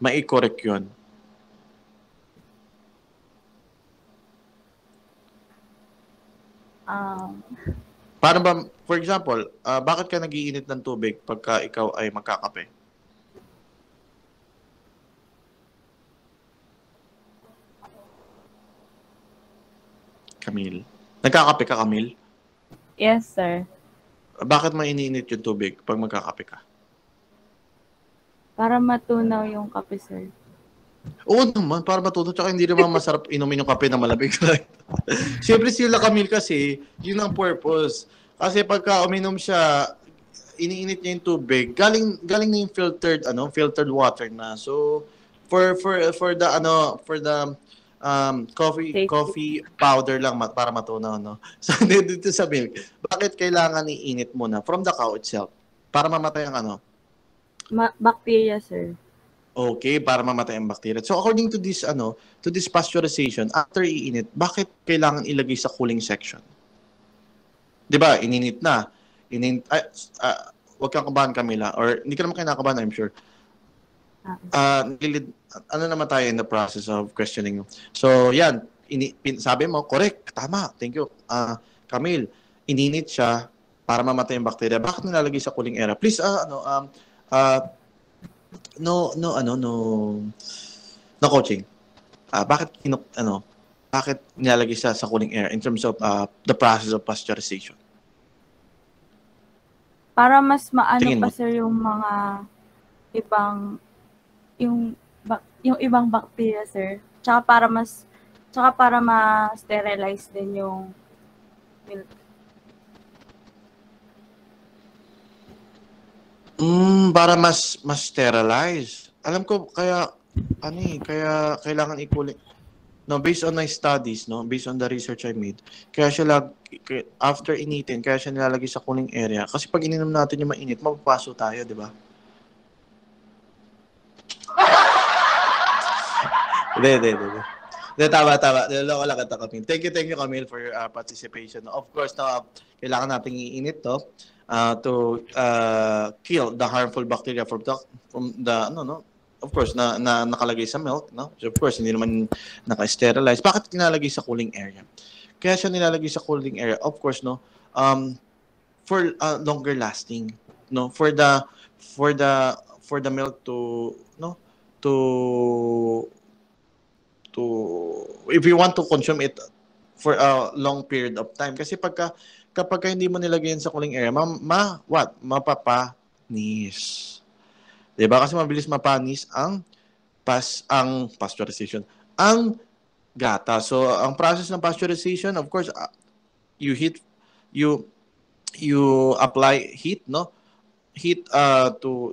ma-correct yun? Para ba, for example, bakit ka nag-iinit ng tubig pagka ikaw ay magkakape? Camille. Nagkakape ka, Camille? Yes, sir. Bakit maininit yung tubig pag magkakape ka? Para matunaw yung kape, sir. Oo naman, para matunaw. Tsaka hindi naman masarap inumin yung kape na malamig. Siyempre sila, Camille, kasi yun ang purpose. Kasi pagka uminom siya, iniinit niya yung tubig, galing na yung filtered water na. So for the coffee powder lang para matunaw, no. So dito sa milk, bakit kailangan iinit muna from the cow itself para mamatay ang bacteria, sir. Okay, para mamatay ang bacteria. So according to this pasteurization, after iinit, bakit kailangan ilagay sa cooling section? 'Di ba? Ininit na. Wag kang kabahan, Camila, or hindi ka naman kinakabahan, I'm sure. Naman tayo in the process of questioning. So, yan, sabi mo, correct, tama, thank you. Camille, ininit siya para mamatay yung bacteria. Bakit nilalagay sa cooling area? Please, na coaching, bakit nilalagay sa cooling area in terms of the process of pasteurization? Para mas maano Tingin mo? pa sir yung mga ibang yung ibang bacteria sir. Tsaka para ma-sterilize din yung milk. Para mas sterilize. Alam ko kaya kaya kailangan i-cooling. No, based on my studies, no, based on the research I made, kaya after initin, kaya siya nilalagay sa cooling area. Kasi pag ininom natin yung mainit, mapapaso tayo, di ba? Hindi. Tama. Niloloko lang kita, Camille. Thank you, Camille, for your participation. Of course, kailangan natin iinit to kill the harmful bacteria from the of course, na nakalagay sa milk, no? So, of course, hindi naman naka-sterilize. Bakit nilalagay sa cooling area? Kaya siya nilalagay sa cooling area, of course, no? For longer lasting, no? For the milk to if you want to consume it for a long period of time. Kasi kapag hindi mo nilagay yan sa cooling area, mapapanis. Diba? Kasi mabilis mapanis ang pasteurization. Ang gata. So, ang process ng pasteurization, of course, you apply heat, no? Heat to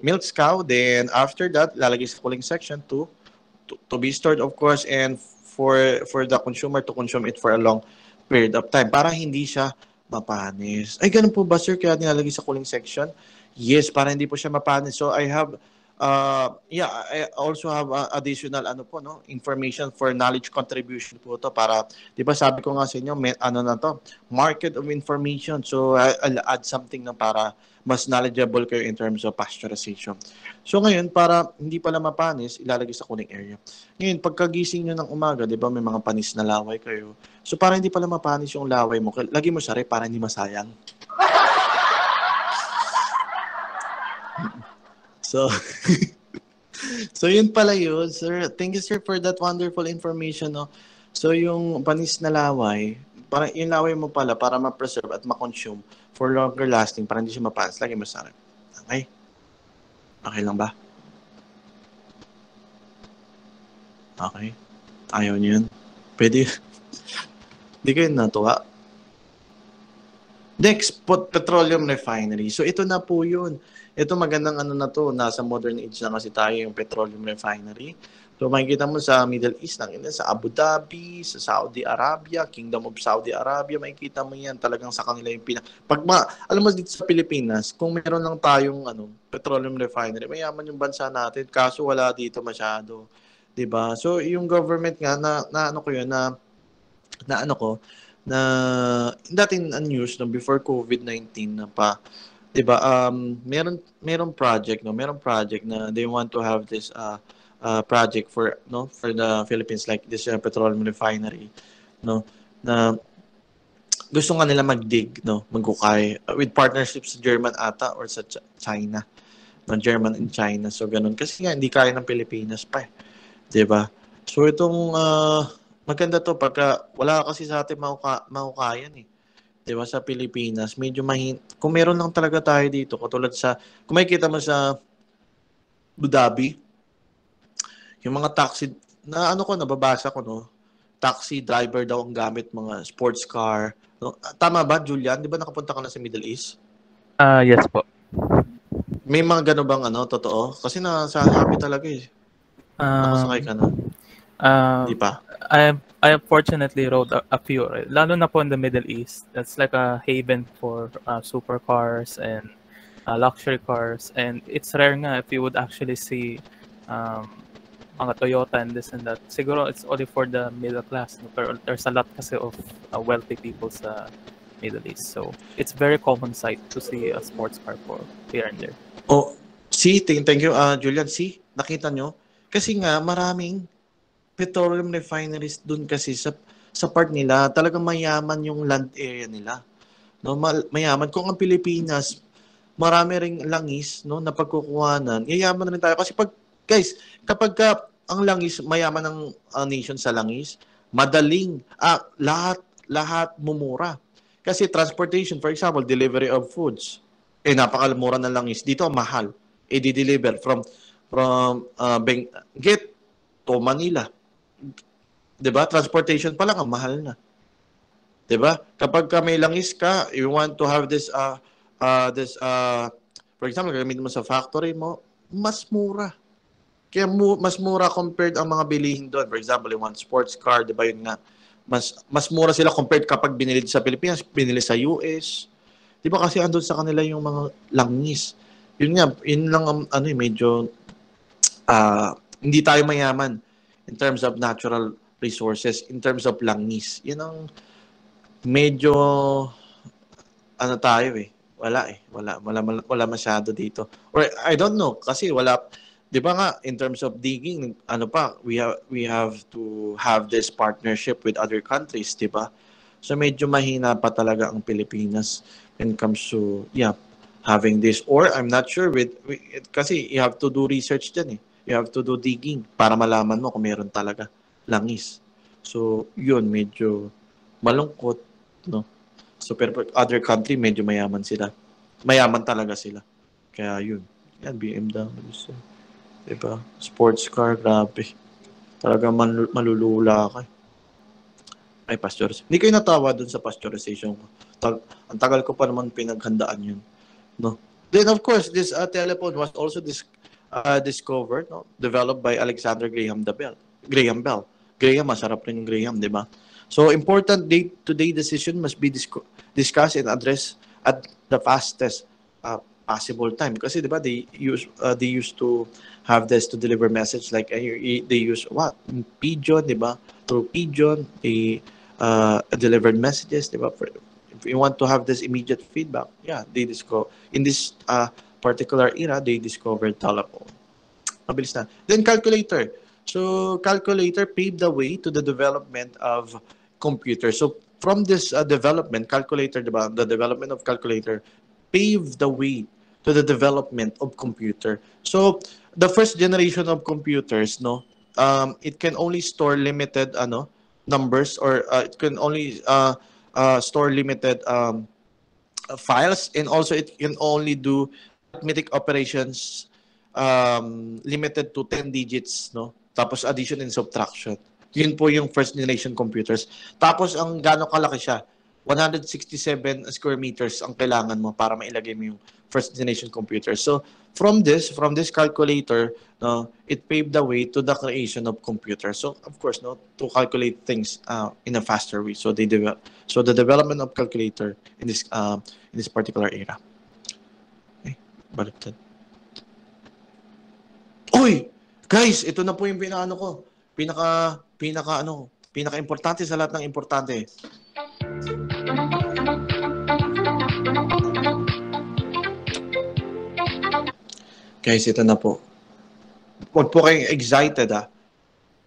milk cow. Then, after that, lalagay sa cooling section to be stored, of course, and for the consumer to consume it for a long period of time para hindi siya mapanis. Ay, ganun po ba, sir? Kaya nilalagay sa cooling section? Yes, para hindi po siya mapanis. So I have I also have additional information for knowledge contribution po to para 'di ba sabi ko nga sa inyo market of information. So I'll add something na para mas knowledgeable kayo in terms of pasteurization. So ngayon para hindi pala mapanis, ilalagay sa cooling area. Ngayon pagkagising niyo ng umaga, 'di ba may mga panis na laway kayo. So para hindi pala mapanis yung laway mo, lagay mo sa ref para hindi masayang. So yun pala yun, sir. Thank you, sir, for that wonderful information, no? So yung panis na laway, para yung laway mo pala para ma-preserve at ma-consume for longer lasting, para hindi siya mapanis, lagay mo sa ref. Okay? Okay lang ba? Okay. Ayaw niyo yun. Pwede. Hindi kayo natuwa. Next, petroleum refinery. So ito na po yun. Ito magandang nasa modern age na kasi tayo yung petroleum refinery. So makikita mo sa Middle East, sa Abu Dhabi, sa Saudi Arabia, Kingdom of Saudi Arabia, makikita mo yan talagang sa kanila yung alam mo dito sa Pilipinas, kung meron lang tayong petroleum refinery, mayaman yung bansa natin, kaso wala dito masyado. 'Di ba? So yung government nga na dating news before COVID-19 na pa, 'di ba? Merong project na they want to have this project for the Philippines, like this petroleum refinery, no, na gusto nga nila magdig, maghukay with partnerships sa German ata or sa China, German and China. So ganun kasi nga hindi kaya ng Pilipinas pa, 'di ba? So itong maganda to pagka wala kasi sa atin mahukayan eh. 'Di ba sa Pilipinas, medyo kung meron lang talaga tayo dito, katulad kung makikita mo sa Abu Dhabi, yung mga taxi na nababasa ko, taxi driver daw ang gamit mga sports car. No? Tama ba, Julian? 'Di ba nakapunta ka na sa Middle East? Yes po. May mga gano bang totoo? Kasi nasasabi talaga eh. Nakasakay ka na. Di pa? I fortunately rode a few, lalo na po in the Middle East. That's like a haven for supercars and luxury cars. And it's rare nga if you would actually see mga Toyota and this and that. Siguro it's only for the middle class. Pero there's a lot kasi of wealthy people sa Middle East. So it's very common sight to see a sports car for here and there. Oh, thank you, Julian. Nakita nyo? Kasi nga, maraming petroleum refineries dun kasi sa part nila, talagang mayaman yung land area nila. No, mayaman. Kung ang Pilipinas, marami ring langis, na pagkukuhanan, yayaman rin tayo. Kasi pag Guys, kapag ang langis, mayaman ng nation sa langis, madaling, lahat mumura. Kasi transportation, for example, delivery of foods, napakamura ng langis. Dito, mahal. I-deliver from Benguet to Manila. 'Di ba? Transportation pa lang ang mahal na. 'Di ba? Kapag may langis ka, you want to have this for example, gamitin mo sa factory mo, mas mura. Kaya mas mura compared ang mga bilihin doon. For example, you want sports car, 'di ba? Yun nga. Mas mura sila compared kapag binili sa Pilipinas, binili sa US. 'Di ba kasi andun sa kanila yung mga langis. Yun nga, yun lang medyo hindi tayo mayaman in terms of natural resources, in terms of langis. Yun ang medyo tayo wala masyado dito. Or I don't know kasi wala, 'di ba nga, in terms of digging, we have to have this partnership with other countries, 'di ba? So medyo mahina pa talaga ang Pilipinas when it comes to having this, or I'm not sure kasi you have to do research din. You have to do digging para malaman mo kung meron talaga langis. So, yun, medyo malungkot, no? So, pero other country, medyo mayaman sila. Mayaman talaga sila. Kaya yun. Yan, BMW. So, diba? Sports car, grabe. Talaga malulula ka. Ay, pasteurization. Hindi kayo natawa dun sa pasteurization ko. Ang tagal ko pa naman pinaghandaan yun. No? Then, of course, this telephone was also discovered, developed by Alexander Graham Bell. Graham, masarap rin yung Graham, di ba? So, important day-to-day decision must be discussed and addressed at the fastest possible time. Kasi, di ba, they used to have this to deliver message like they use Pigeon, di ba? Through Pigeon, they delivered messages, di ba? If you want to have this immediate feedback, they discover in this particular era, they discovered telephone. Mabilis na. Then calculator. So calculator paved the way to the development of computer. So from this development, calculator, diba? The development of calculator paved the way to the development of computer. So the first generation of computers, it can only store limited numbers, or it can only store limited files, and also it can only do arithmetic operations limited to 10 digits, tapos addition and subtraction. Yun po yung first generation computers. Tapos ang gano'ng kalaki siya, 167 square meters ang kailangan mo para mailagay mo yung first generation computer. So from this calculator, it paved the way to the creation of computers. So of course, to calculate things in a faster way. So the development of calculator in this particular era. Baliktad. Uy! Guys, ito na po yung pinaka-importante sa lahat ng importante. Guys, ito na po. Huwag po kayong excited,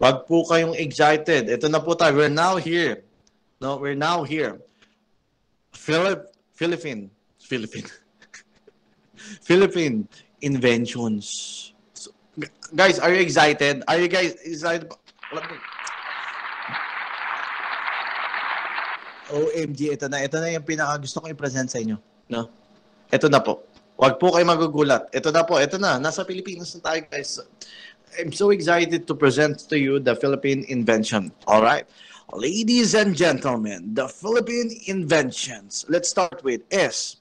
Huwag po kayong excited. Ito na po tayo. We're now here. We're now here. Philippine inventions. So, guys, are you excited? Are you guys excited? OMG, ito na yung pinaka-gusto kong i-present sa inyo. Ito na po. Huwag po kayo magugulat. Ito na. Nasa Pilipinas na tayo, guys. I'm so excited to present to you the Philippine invention. All right. Ladies and gentlemen, the Philippine inventions. Let's start with S.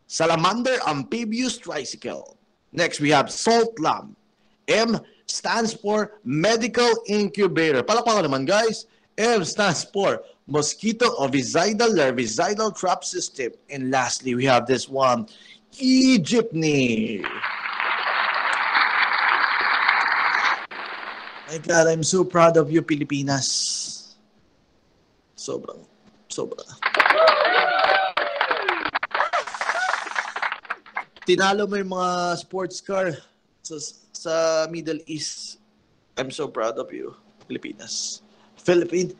Salamander amphibious tricycle. Next, we have salt lamp. M stands for medical incubator. Palakpakan naman, guys. M stands for mosquito ovicidal larvicidal trap system. And lastly, we have this one, e-jeepney. My God, I'm so proud of you, Pilipinas. Sobra. Tinalo mo yung mga sports car sa Middle East. I'm so proud of you, Pilipinas. Philippine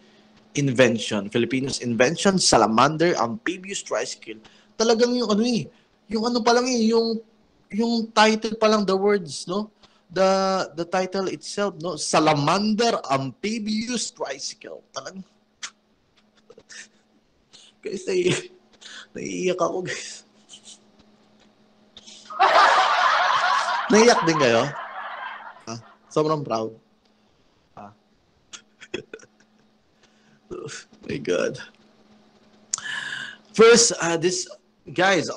invention. Filipinos invention, salamander, amphibious tricycle. Talagang yung yung title pa lang, the words, the title itself, no? Salamander Amphibious Tricycle. Talagang guys, naiiyak ako, guys. Naiiyak din kayo? Sobrang proud. Oh my God. First, this guys,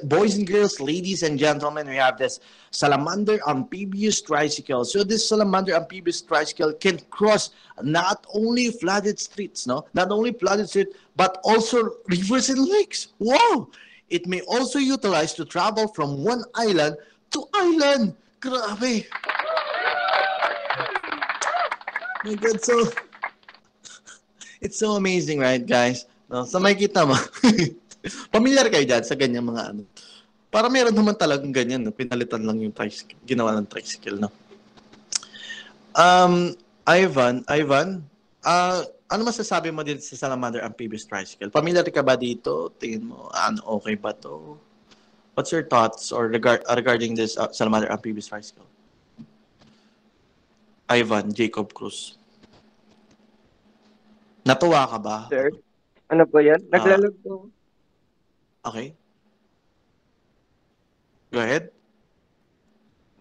boys and girls, ladies and gentlemen, we have this Salamander Amphibious Tricycle. So this Salamander Amphibious Tricycle can cross not only flooded streets, but also rivers and lakes. Wow! It may also utilize to travel from one island to island. Grabe. My God, so it's so amazing, right, guys? No, sa makikita mo. Pamilyar kayo dyan sa ganyan mga ano. Para meron naman talagang ganyan, no? Pinalitan lang yung tricycle, ginawa ng tricycle, no? Ivan, ano masasabi mo din sa Salamander Amphibious Tricycle? Pamilyar ka ba dito? Tingin mo, okay ba to? What's your thoughts or regarding this Salamander Amphibious Tricycle? Ivan, Jacob Cruz. Natuwa ka ba? Sir, ano po yan? Naglalag po. Okay. Go ahead.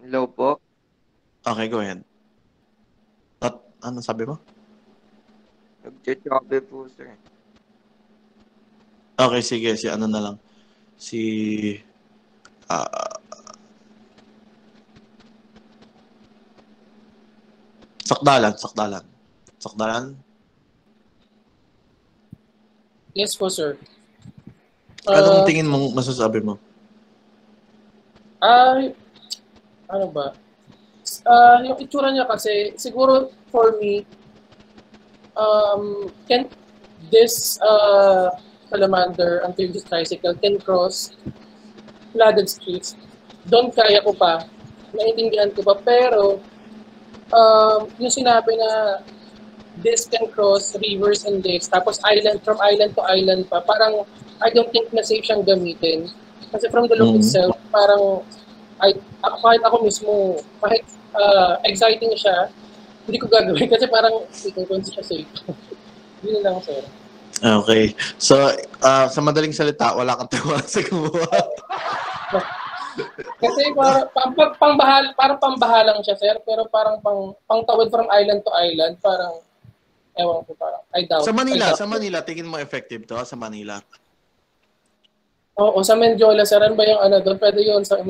Hello po. Okay, go ahead. Ano sabi mo? Nag-chobe po, sir. Okay, sige. Si ano na lang. Sakdalan. Yes po, sir. Anong tingin mong masasabi mo? Ano ba? Yung itsura niya kasi, siguro for me, can this Salamander Amphibious Tricycle can cross flooded streets? Doon kaya ko pa, naintindihan ko pa, pero yung sinabi na this can cross rivers and lakes, tapos from island to island pa, parang I don't think na safe siyang gamitin. Kasi from the look itself, parang kahit ako mismo, kahit exciting siya, hindi ko gagawin kasi parang hindi siya safe. Yun lang, sir. Okay. So, sa madaling salita, wala kang tiwala sa gumawa. Kasi parang pambahalang siya, sir, pero parang pangtawid from island to island, parang ewan ko, parang I doubt. Sa Manila, tingin mo effective to sa Manila? Oo, sa Mendiola, sir, ano ba yung ano doon? Pwede yun sa...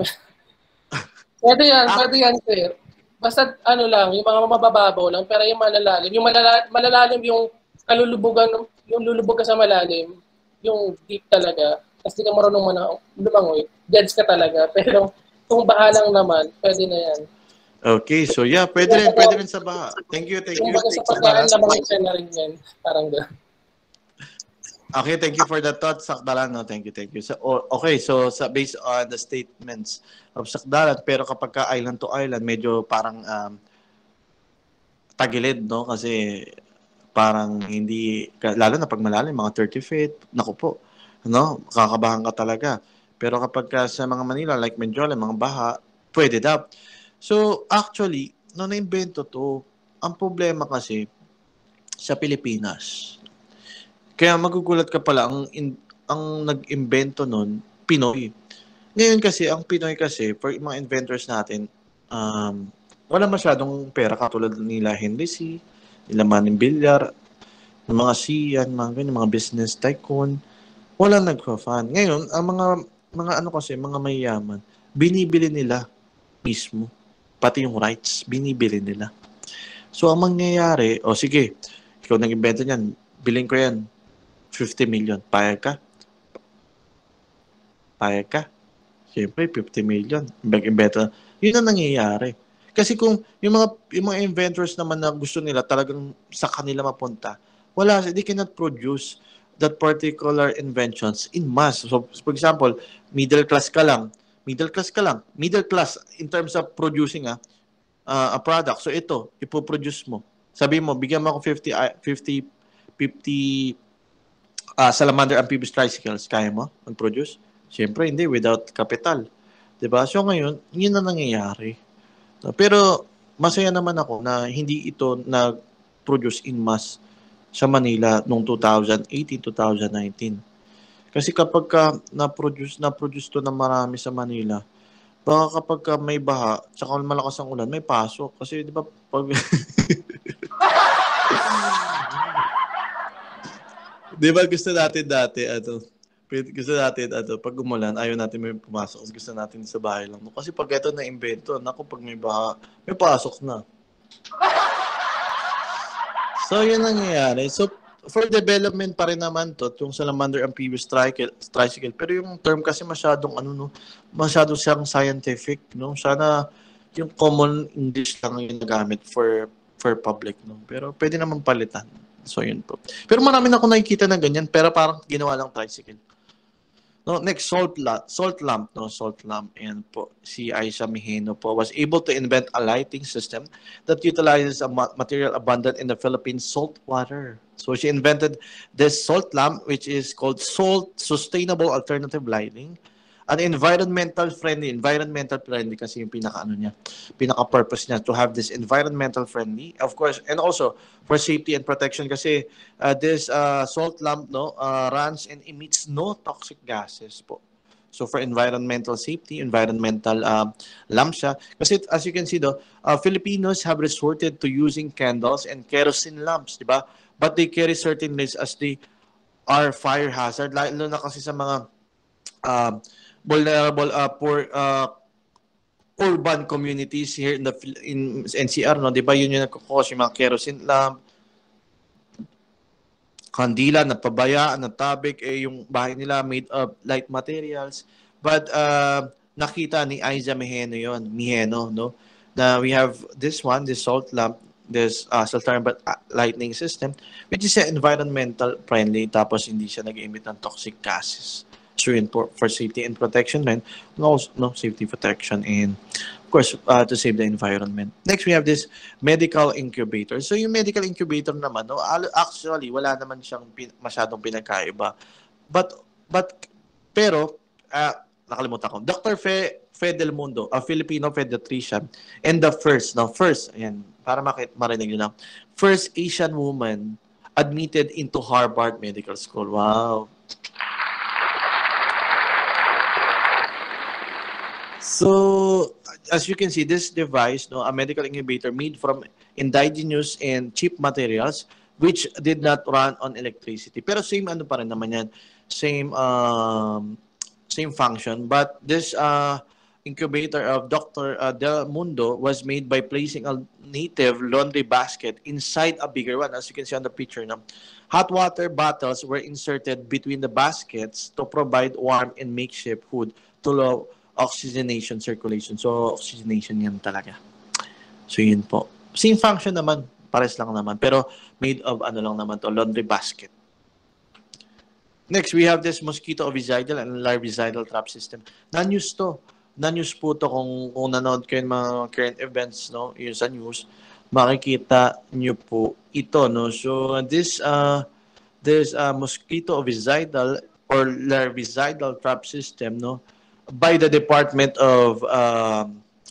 pwede yan, sir. Basta ano lang, yung mga mabababaw lang, pero yung malalalim. Yung malalalim yung yung lulubog ka sa malalim, yung deep talaga, tapos di ka marunong lumangoy, deads ka talaga. Pero kung bahalang naman, pwede na yan. Okay, so yeah, pwede rin sa baha. Thank you. Yung baga sa pagkaan, namangit siya na rin yan. Parang gano'n. Okay, thank you for that thought, Sakdalan. No, thank you. So, okay, so based on the statements of Sakdalan, pero kapag ka island to island, medyo parang tagilid, no? Kasi parang hindi, lalo na pag malalim, mga 30 feet, naku po, no? Kakabahan ka talaga. Pero kapag sa mga Manila, like Mendiola, mga baha, pwede daw. So, actually, no na-invento to, ang problema kasi sa Pilipinas, kaya magugulat ka pala, ang nag-invento nun, Pinoy. Ngayon kasi, ang Pinoy kasi, for mga inventors natin, wala masyadong pera katulad nila Henry C., nila Manning Villar, mga Sian, mga business tycoon, wala nag-fan. Ngayon, ang mga ano kasi, mga mayayaman, binibili nila mismo. Pati yung rights, binibili nila. So, ang mangyayari, sige, ikaw nag-invento niyan, bilhin ko yan, 50 million. Payag ka? Siyempre, 50 million. Invento. Yun ang nangyayari. Kasi kung yung mga inventors naman na gusto nila talagang sa kanila mapunta, they cannot produce that particular inventions in mass. So, for example, middle class in terms of producing a product. So, ito, ipoproduce mo. Sabi mo, bigyan mo ako 50 Salamander Amphibious Tricycles, kaya mo mag-produce? Siyempre, hindi, without capital. Diba? So, ngayon, yun na nangyayari. Pero masaya naman ako na hindi ito nag-produce in mass sa Manila noong 2018-2019. Kasi kapag na-produce to ng marami sa Manila, baka kapag may baha, tsaka malakas ang ulan, may pasok. Kasi di ba pag di ba gusto natin dati gusto natin pag umulan, ayaw natin may pumasok. Gusto natin sa bahay lang. Kasi pag ito na-invento, naku, pag may baha, may pasok na. So, yun ang nangyayari. So, for development pa rin naman to, yung Salamander amphibious tricycle. Pero yung term kasi masyadong masyadong siyang scientific, no? Sana yung common English lang yung nagamit for public, no? Pero pwede naman palitan. So, yun po. Pero marami na ako nakikita na ganyan, pero parang ginawa lang tricycle. No, next, salt lamp. And po, si Aisha Miheno po was able to invent a lighting system that utilizes a material abundant in the Philippines, salt water. So she invented this salt lamp, which is called Salt Sustainable Alternative Lighting. An environmental friendly kasi yung pinaka-purpose niya to have this environmental friendly, of course, and also for safety and protection kasi this salt lamp runs and emits no toxic gases po. So for environmental safety, environmental lamp siya. Kasi as you can see Filipinos have resorted to using candles and kerosene lamps, di ba? But they carry certain risks as they are fire hazard, lalo na kasi sa mga vulnerable poor urban communities here in NCR, no? 'Di ba? Yun yung nagko-cause yung mga kerosene lamp, kandila na pabayaan, na tabik, yung bahay nila made of light materials. But nakita ni Aiza Miheno, no? Na we have this salt lamp, this salt lighting system, which is environmental friendly, tapos hindi siya nag-emit ng toxic gases. So yun for safety and protection, and also safety protection and of course to save the environment. Next, we have this medical incubator. So yung medical incubator naman, actually wala naman siyang masyadong pinagkaiba. Pero nakalimutan ko. Dr. Fe Del Mundo, a Filipino pediatrician, and the first, ayan, para marinig nyo lang, first Asian woman admitted into Harvard Medical School. Wow. So, as you can see, this device, a medical incubator made from indigenous and cheap materials which did not run on electricity. Pero same pa rin naman yan. Same function. But this incubator of Dr. Del Mundo was made by placing a native laundry basket inside a bigger one. As you can see on the picture now. Hot water bottles were inserted between the baskets to provide warmth and makeshift food to low oxygenation circulation. So, oxygenation yan talaga. So, yun po. Same function naman. Pares lang naman. Pero, made of lang naman to, laundry basket. Next, we have this mosquito ovicidal and larvicidal trap system. Non-news to. Non-news po to kung nanood kayo mga current events, yun sa news, makikita nyo po ito, So, this mosquito ovicidal or larvicidal trap system, by the Department of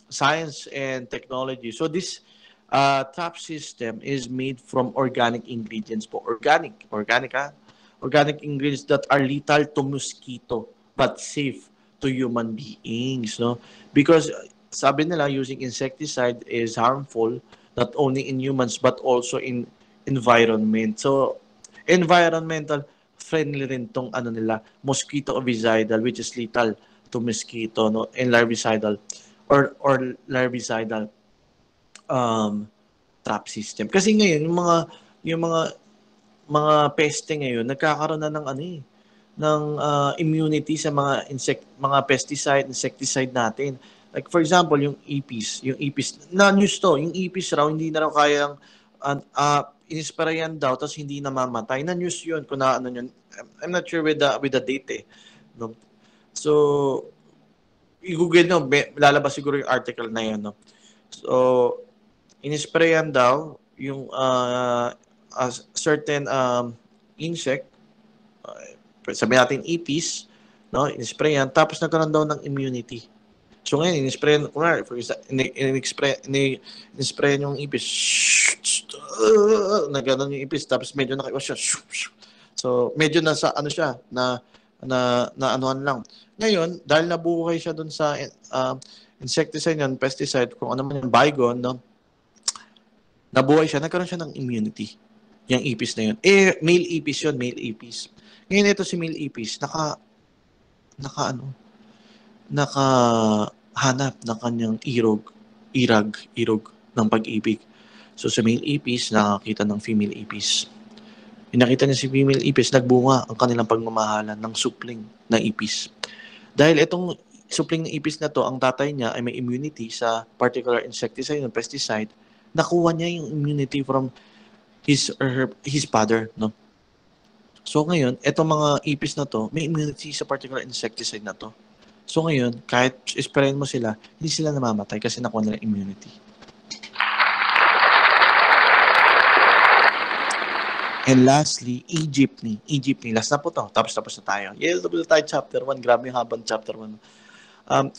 Science and Technology. So this trap system is made from organic ingredients po. Organic ingredients that are lethal to mosquito but safe to human beings, Because sabi nila using insecticide is harmful not only in humans but also in environment. So environmental friendly rin tong mosquito ovicidal, which is lethal to mosquito, and larvicidal or larvicidal trap system. Kasi ngayon yung mga peste ngayon nagkakaroon na ng immunity sa mga insecticide natin. Like for example, yung ipis na-news to, yung ipis raw hindi na raw kayang inisparayan daw tapos hindi na mamatay. Na-news yun kung yun. I'm not sure with the date So, i-google lalabas siguro yung article na yun, So, inisprayan daw yung a certain insect, sabi natin ipis, inisprayan, tapos nagkaroon daw ng immunity. So ngayon, in-spray yung ipis. Na gano'n yung ipis. Tapos medyo nakiwas siya. So medyo nasa ano siya, na anuhan lang. Ngayon, dahil nabuhay siya dun sa insecticide yun, pesticide, kung ano man yung Baygon, no? Nabuhay siya, nagkaroon siya ng immunity. Yung ipis na yun. Male ipis yun, male ipis. Ngayon ito si male ipis, nakahanap ng kanyang irag ng pag-ibig. So sa male ipis, nakakita ng female ipis. Nakita niya si female ipis, nagbunga ang kanilang pagmamahalan ng supling ng ipis. Dahil itong supling ng ipis na to, ang tatay niya ay may immunity sa particular insecticide or pesticide, nakuha niya yung immunity from his father, no? So ngayon, etong mga ipis na to, may immunity sa particular insecticide na to. So ngayon, kahit sprayin mo sila, hindi sila namamatay kasi nakuha nila immunity. And lastly, e-jeepney. Last na po to. Tapos na tayo. Yes, tapos na tayo chapter 1. Grabe yung habang chapter 1.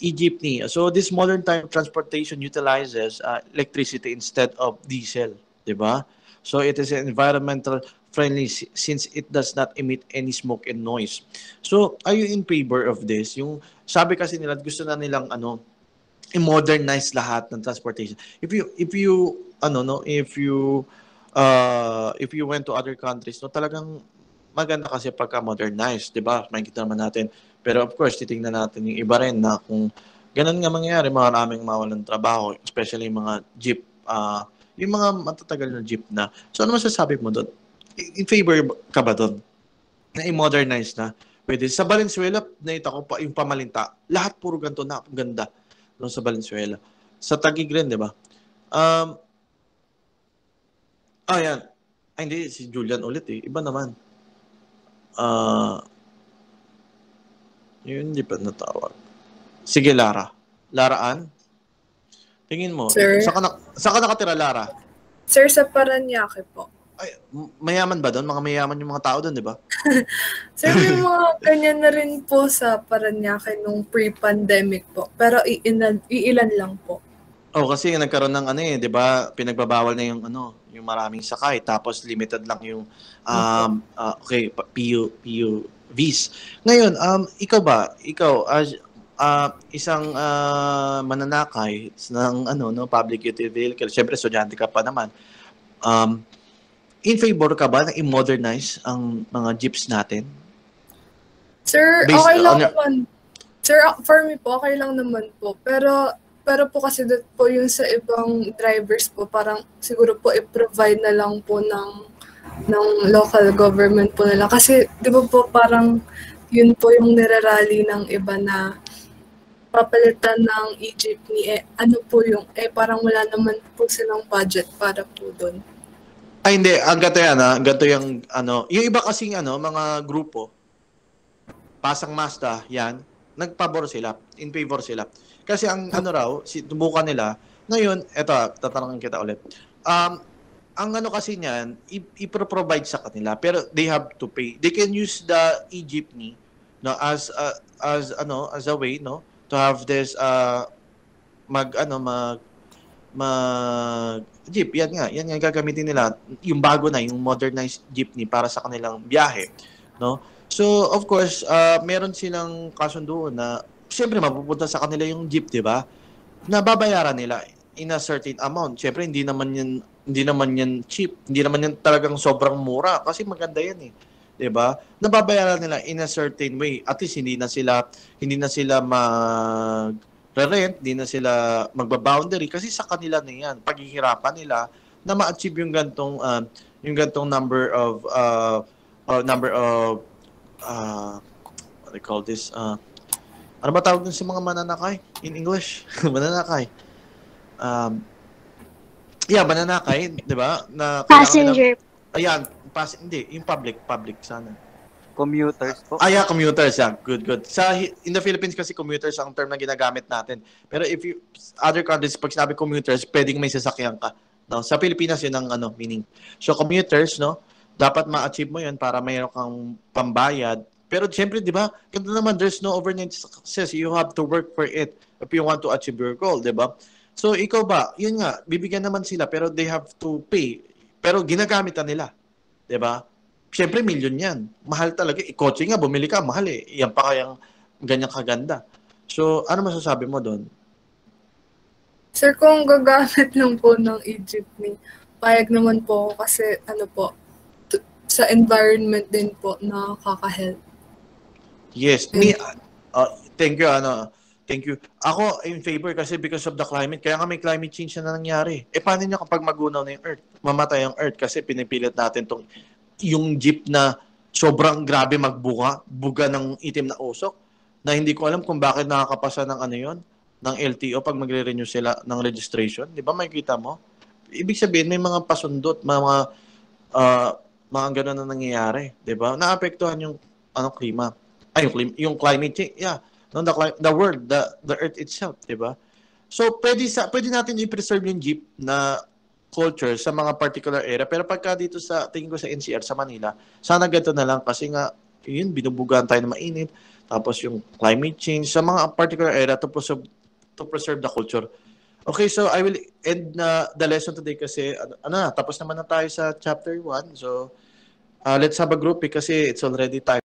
E-jeepney. So this modern type of transportation utilizes electricity instead of diesel. Diba? So it is environmental friendly since it does not emit any smoke and noise. So are you in favor of this? Yung sabi kasi nila gusto na nilang i-modernize lahat ng transportation. If you went to other countries, no, talagang maganda kasi pagka-modernize, 'di ba? Makikita naman natin. Pero of course, titingnan natin yung iba rin na kung ganun nga mangyayari, maraming mawalan trabaho, especially yung mga jeep, yung mga matatagal na jeep na. So ano masasabi mo doon? In favor ka ba doon? Na i-modernize na? Pwede. Sa Valenzuela, nakita ko pa yung pamalinta. Lahat puro ganito na. Ganda. Doon sa Valenzuela. Sa Taguig rin, di ba? Yan. Ay, hindi. Si Julian ulit eh. Iba naman. Yun, hindi pa natawag. Sige, Lara. Laraan? Tingin mo. Sir? Saan ka nakatira, Lara? Sir, sa Paranaque po. Ay, mayaman ba doon? Mga mayaman yung mga tao doon, di ba? Sir, may mga ganyan na rin po sa Paranaque nung pre-pandemic po. Pero iilan lang po. Kasi nagkaroon ng di ba? Pinagbabawal na yung maraming sakay. Tapos limited lang yung PUVs. Ngayon, ikaw as isang mananakay ng public utility vehicle. Siyempre, estudyante ka pa naman. In favor ka ba na i-modernize ang mga jeeps natin? Sir, okay lang naman. Sir, for me po, okay lang naman po. Pero po kasi doon po yung sa ibang drivers po, parang siguro po i-provide na lang po ng local government po nila. Kasi di ba po parang yun po yung nirarally ng iba na papalitan ng e-jeepney. Ano po yung, parang wala naman po silang budget para po doon. Ay, hindi. Ang gato yan, gato yung, yung iba kasing, mga grupo, Pasang Mazda, yan, nagpabor sila, in favor sila. Kasi ang, tubukan nila, ngayon, tatanungin kita ulit. Ang kasi niyan, i-provide sa kanila, pero they have to pay. They can use the e-jeepney, no, as a way, no, to have this, jeep, yan nga gagamitin nila, yung bago na, yung modernized jeepney para sa kanilang biyahe, no? So, of course, meron silang kasunduan na, siyempre, mapupunta sa kanila yung jeep, di ba? Na babayaran nila in a certain amount. Siyempre, hindi naman yan cheap, hindi naman yan talagang sobrang mura, kasi maganda yan eh. 'Di ba? Nababayaran nila in a certain way. At least hindi na sila rent, di na sila magba-boundary kasi sa kanila na yan. Paghihirapan nila na ma-achieve yung gantong number of what they call this, ano ba tawag dun sa mga mananakay in English? Mananakay. Mananakay, di ba? Na Passenger. Ayan, hindi, yung public sana. Commuters po. Commuters. Yeah. Good. In the Philippines kasi commuters ang term na ginagamit natin. Pero if other countries, pag sinabi commuters, pwedeng may sasakyan ka. No? Sa Pilipinas, yun ang meaning. So, commuters, no, dapat ma-achieve mo yun para mayroon kang pambayad Pero siyempre, di ba, ganito naman, there's no overnight success. You have to work for it if you want to achieve your goal, di ba? So, ikaw ba, yun nga, bibigyan naman sila, pero they have to pay. Pero ginagamit na nila, di ba? Siyempre, million yan. Mahal talaga. Kotse nga, bumili ka, mahal eh. Yan pa kayang ganyan kaganda. So, ano masasabi mo doon? Sir, kung gagamit lang po ng e-jeepney, payag naman po ako kasi ano po, sa environment din po nakaka-help. Yes. Thank you, thank you. Ako, in favor kasi because of the climate. Kaya nga may climate change na nangyari. Paano nyo kapag magunaw na yung Earth? Mamatay ang Earth kasi pinipilit natin yung jeep na sobrang grabe buga ng itim na usok, na hindi ko alam kung bakit nakakapasa ng ng LTO pag magre-renew sila ng registration. Di ba makikita mo? Ibig sabihin, may mga pasundot, mga gano'n na nangyayari. Di ba? Naapektuhan yung klima. Yung climate change. Yeah. No, the world, the earth itself, 'di ba? So pwede natin i-preserve yung jeep na culture sa mga particular area, pero pagka dito sa tingin ko sa NCR sa Manila, sana ganito na lang kasi nga yun binubugaan tayo ng mainit, tapos yung climate change sa mga particular area to preserve the culture. Okay, so I will end the lesson today kasi tapos naman na tayo sa chapter 1. So let's have a group kasi it's already time.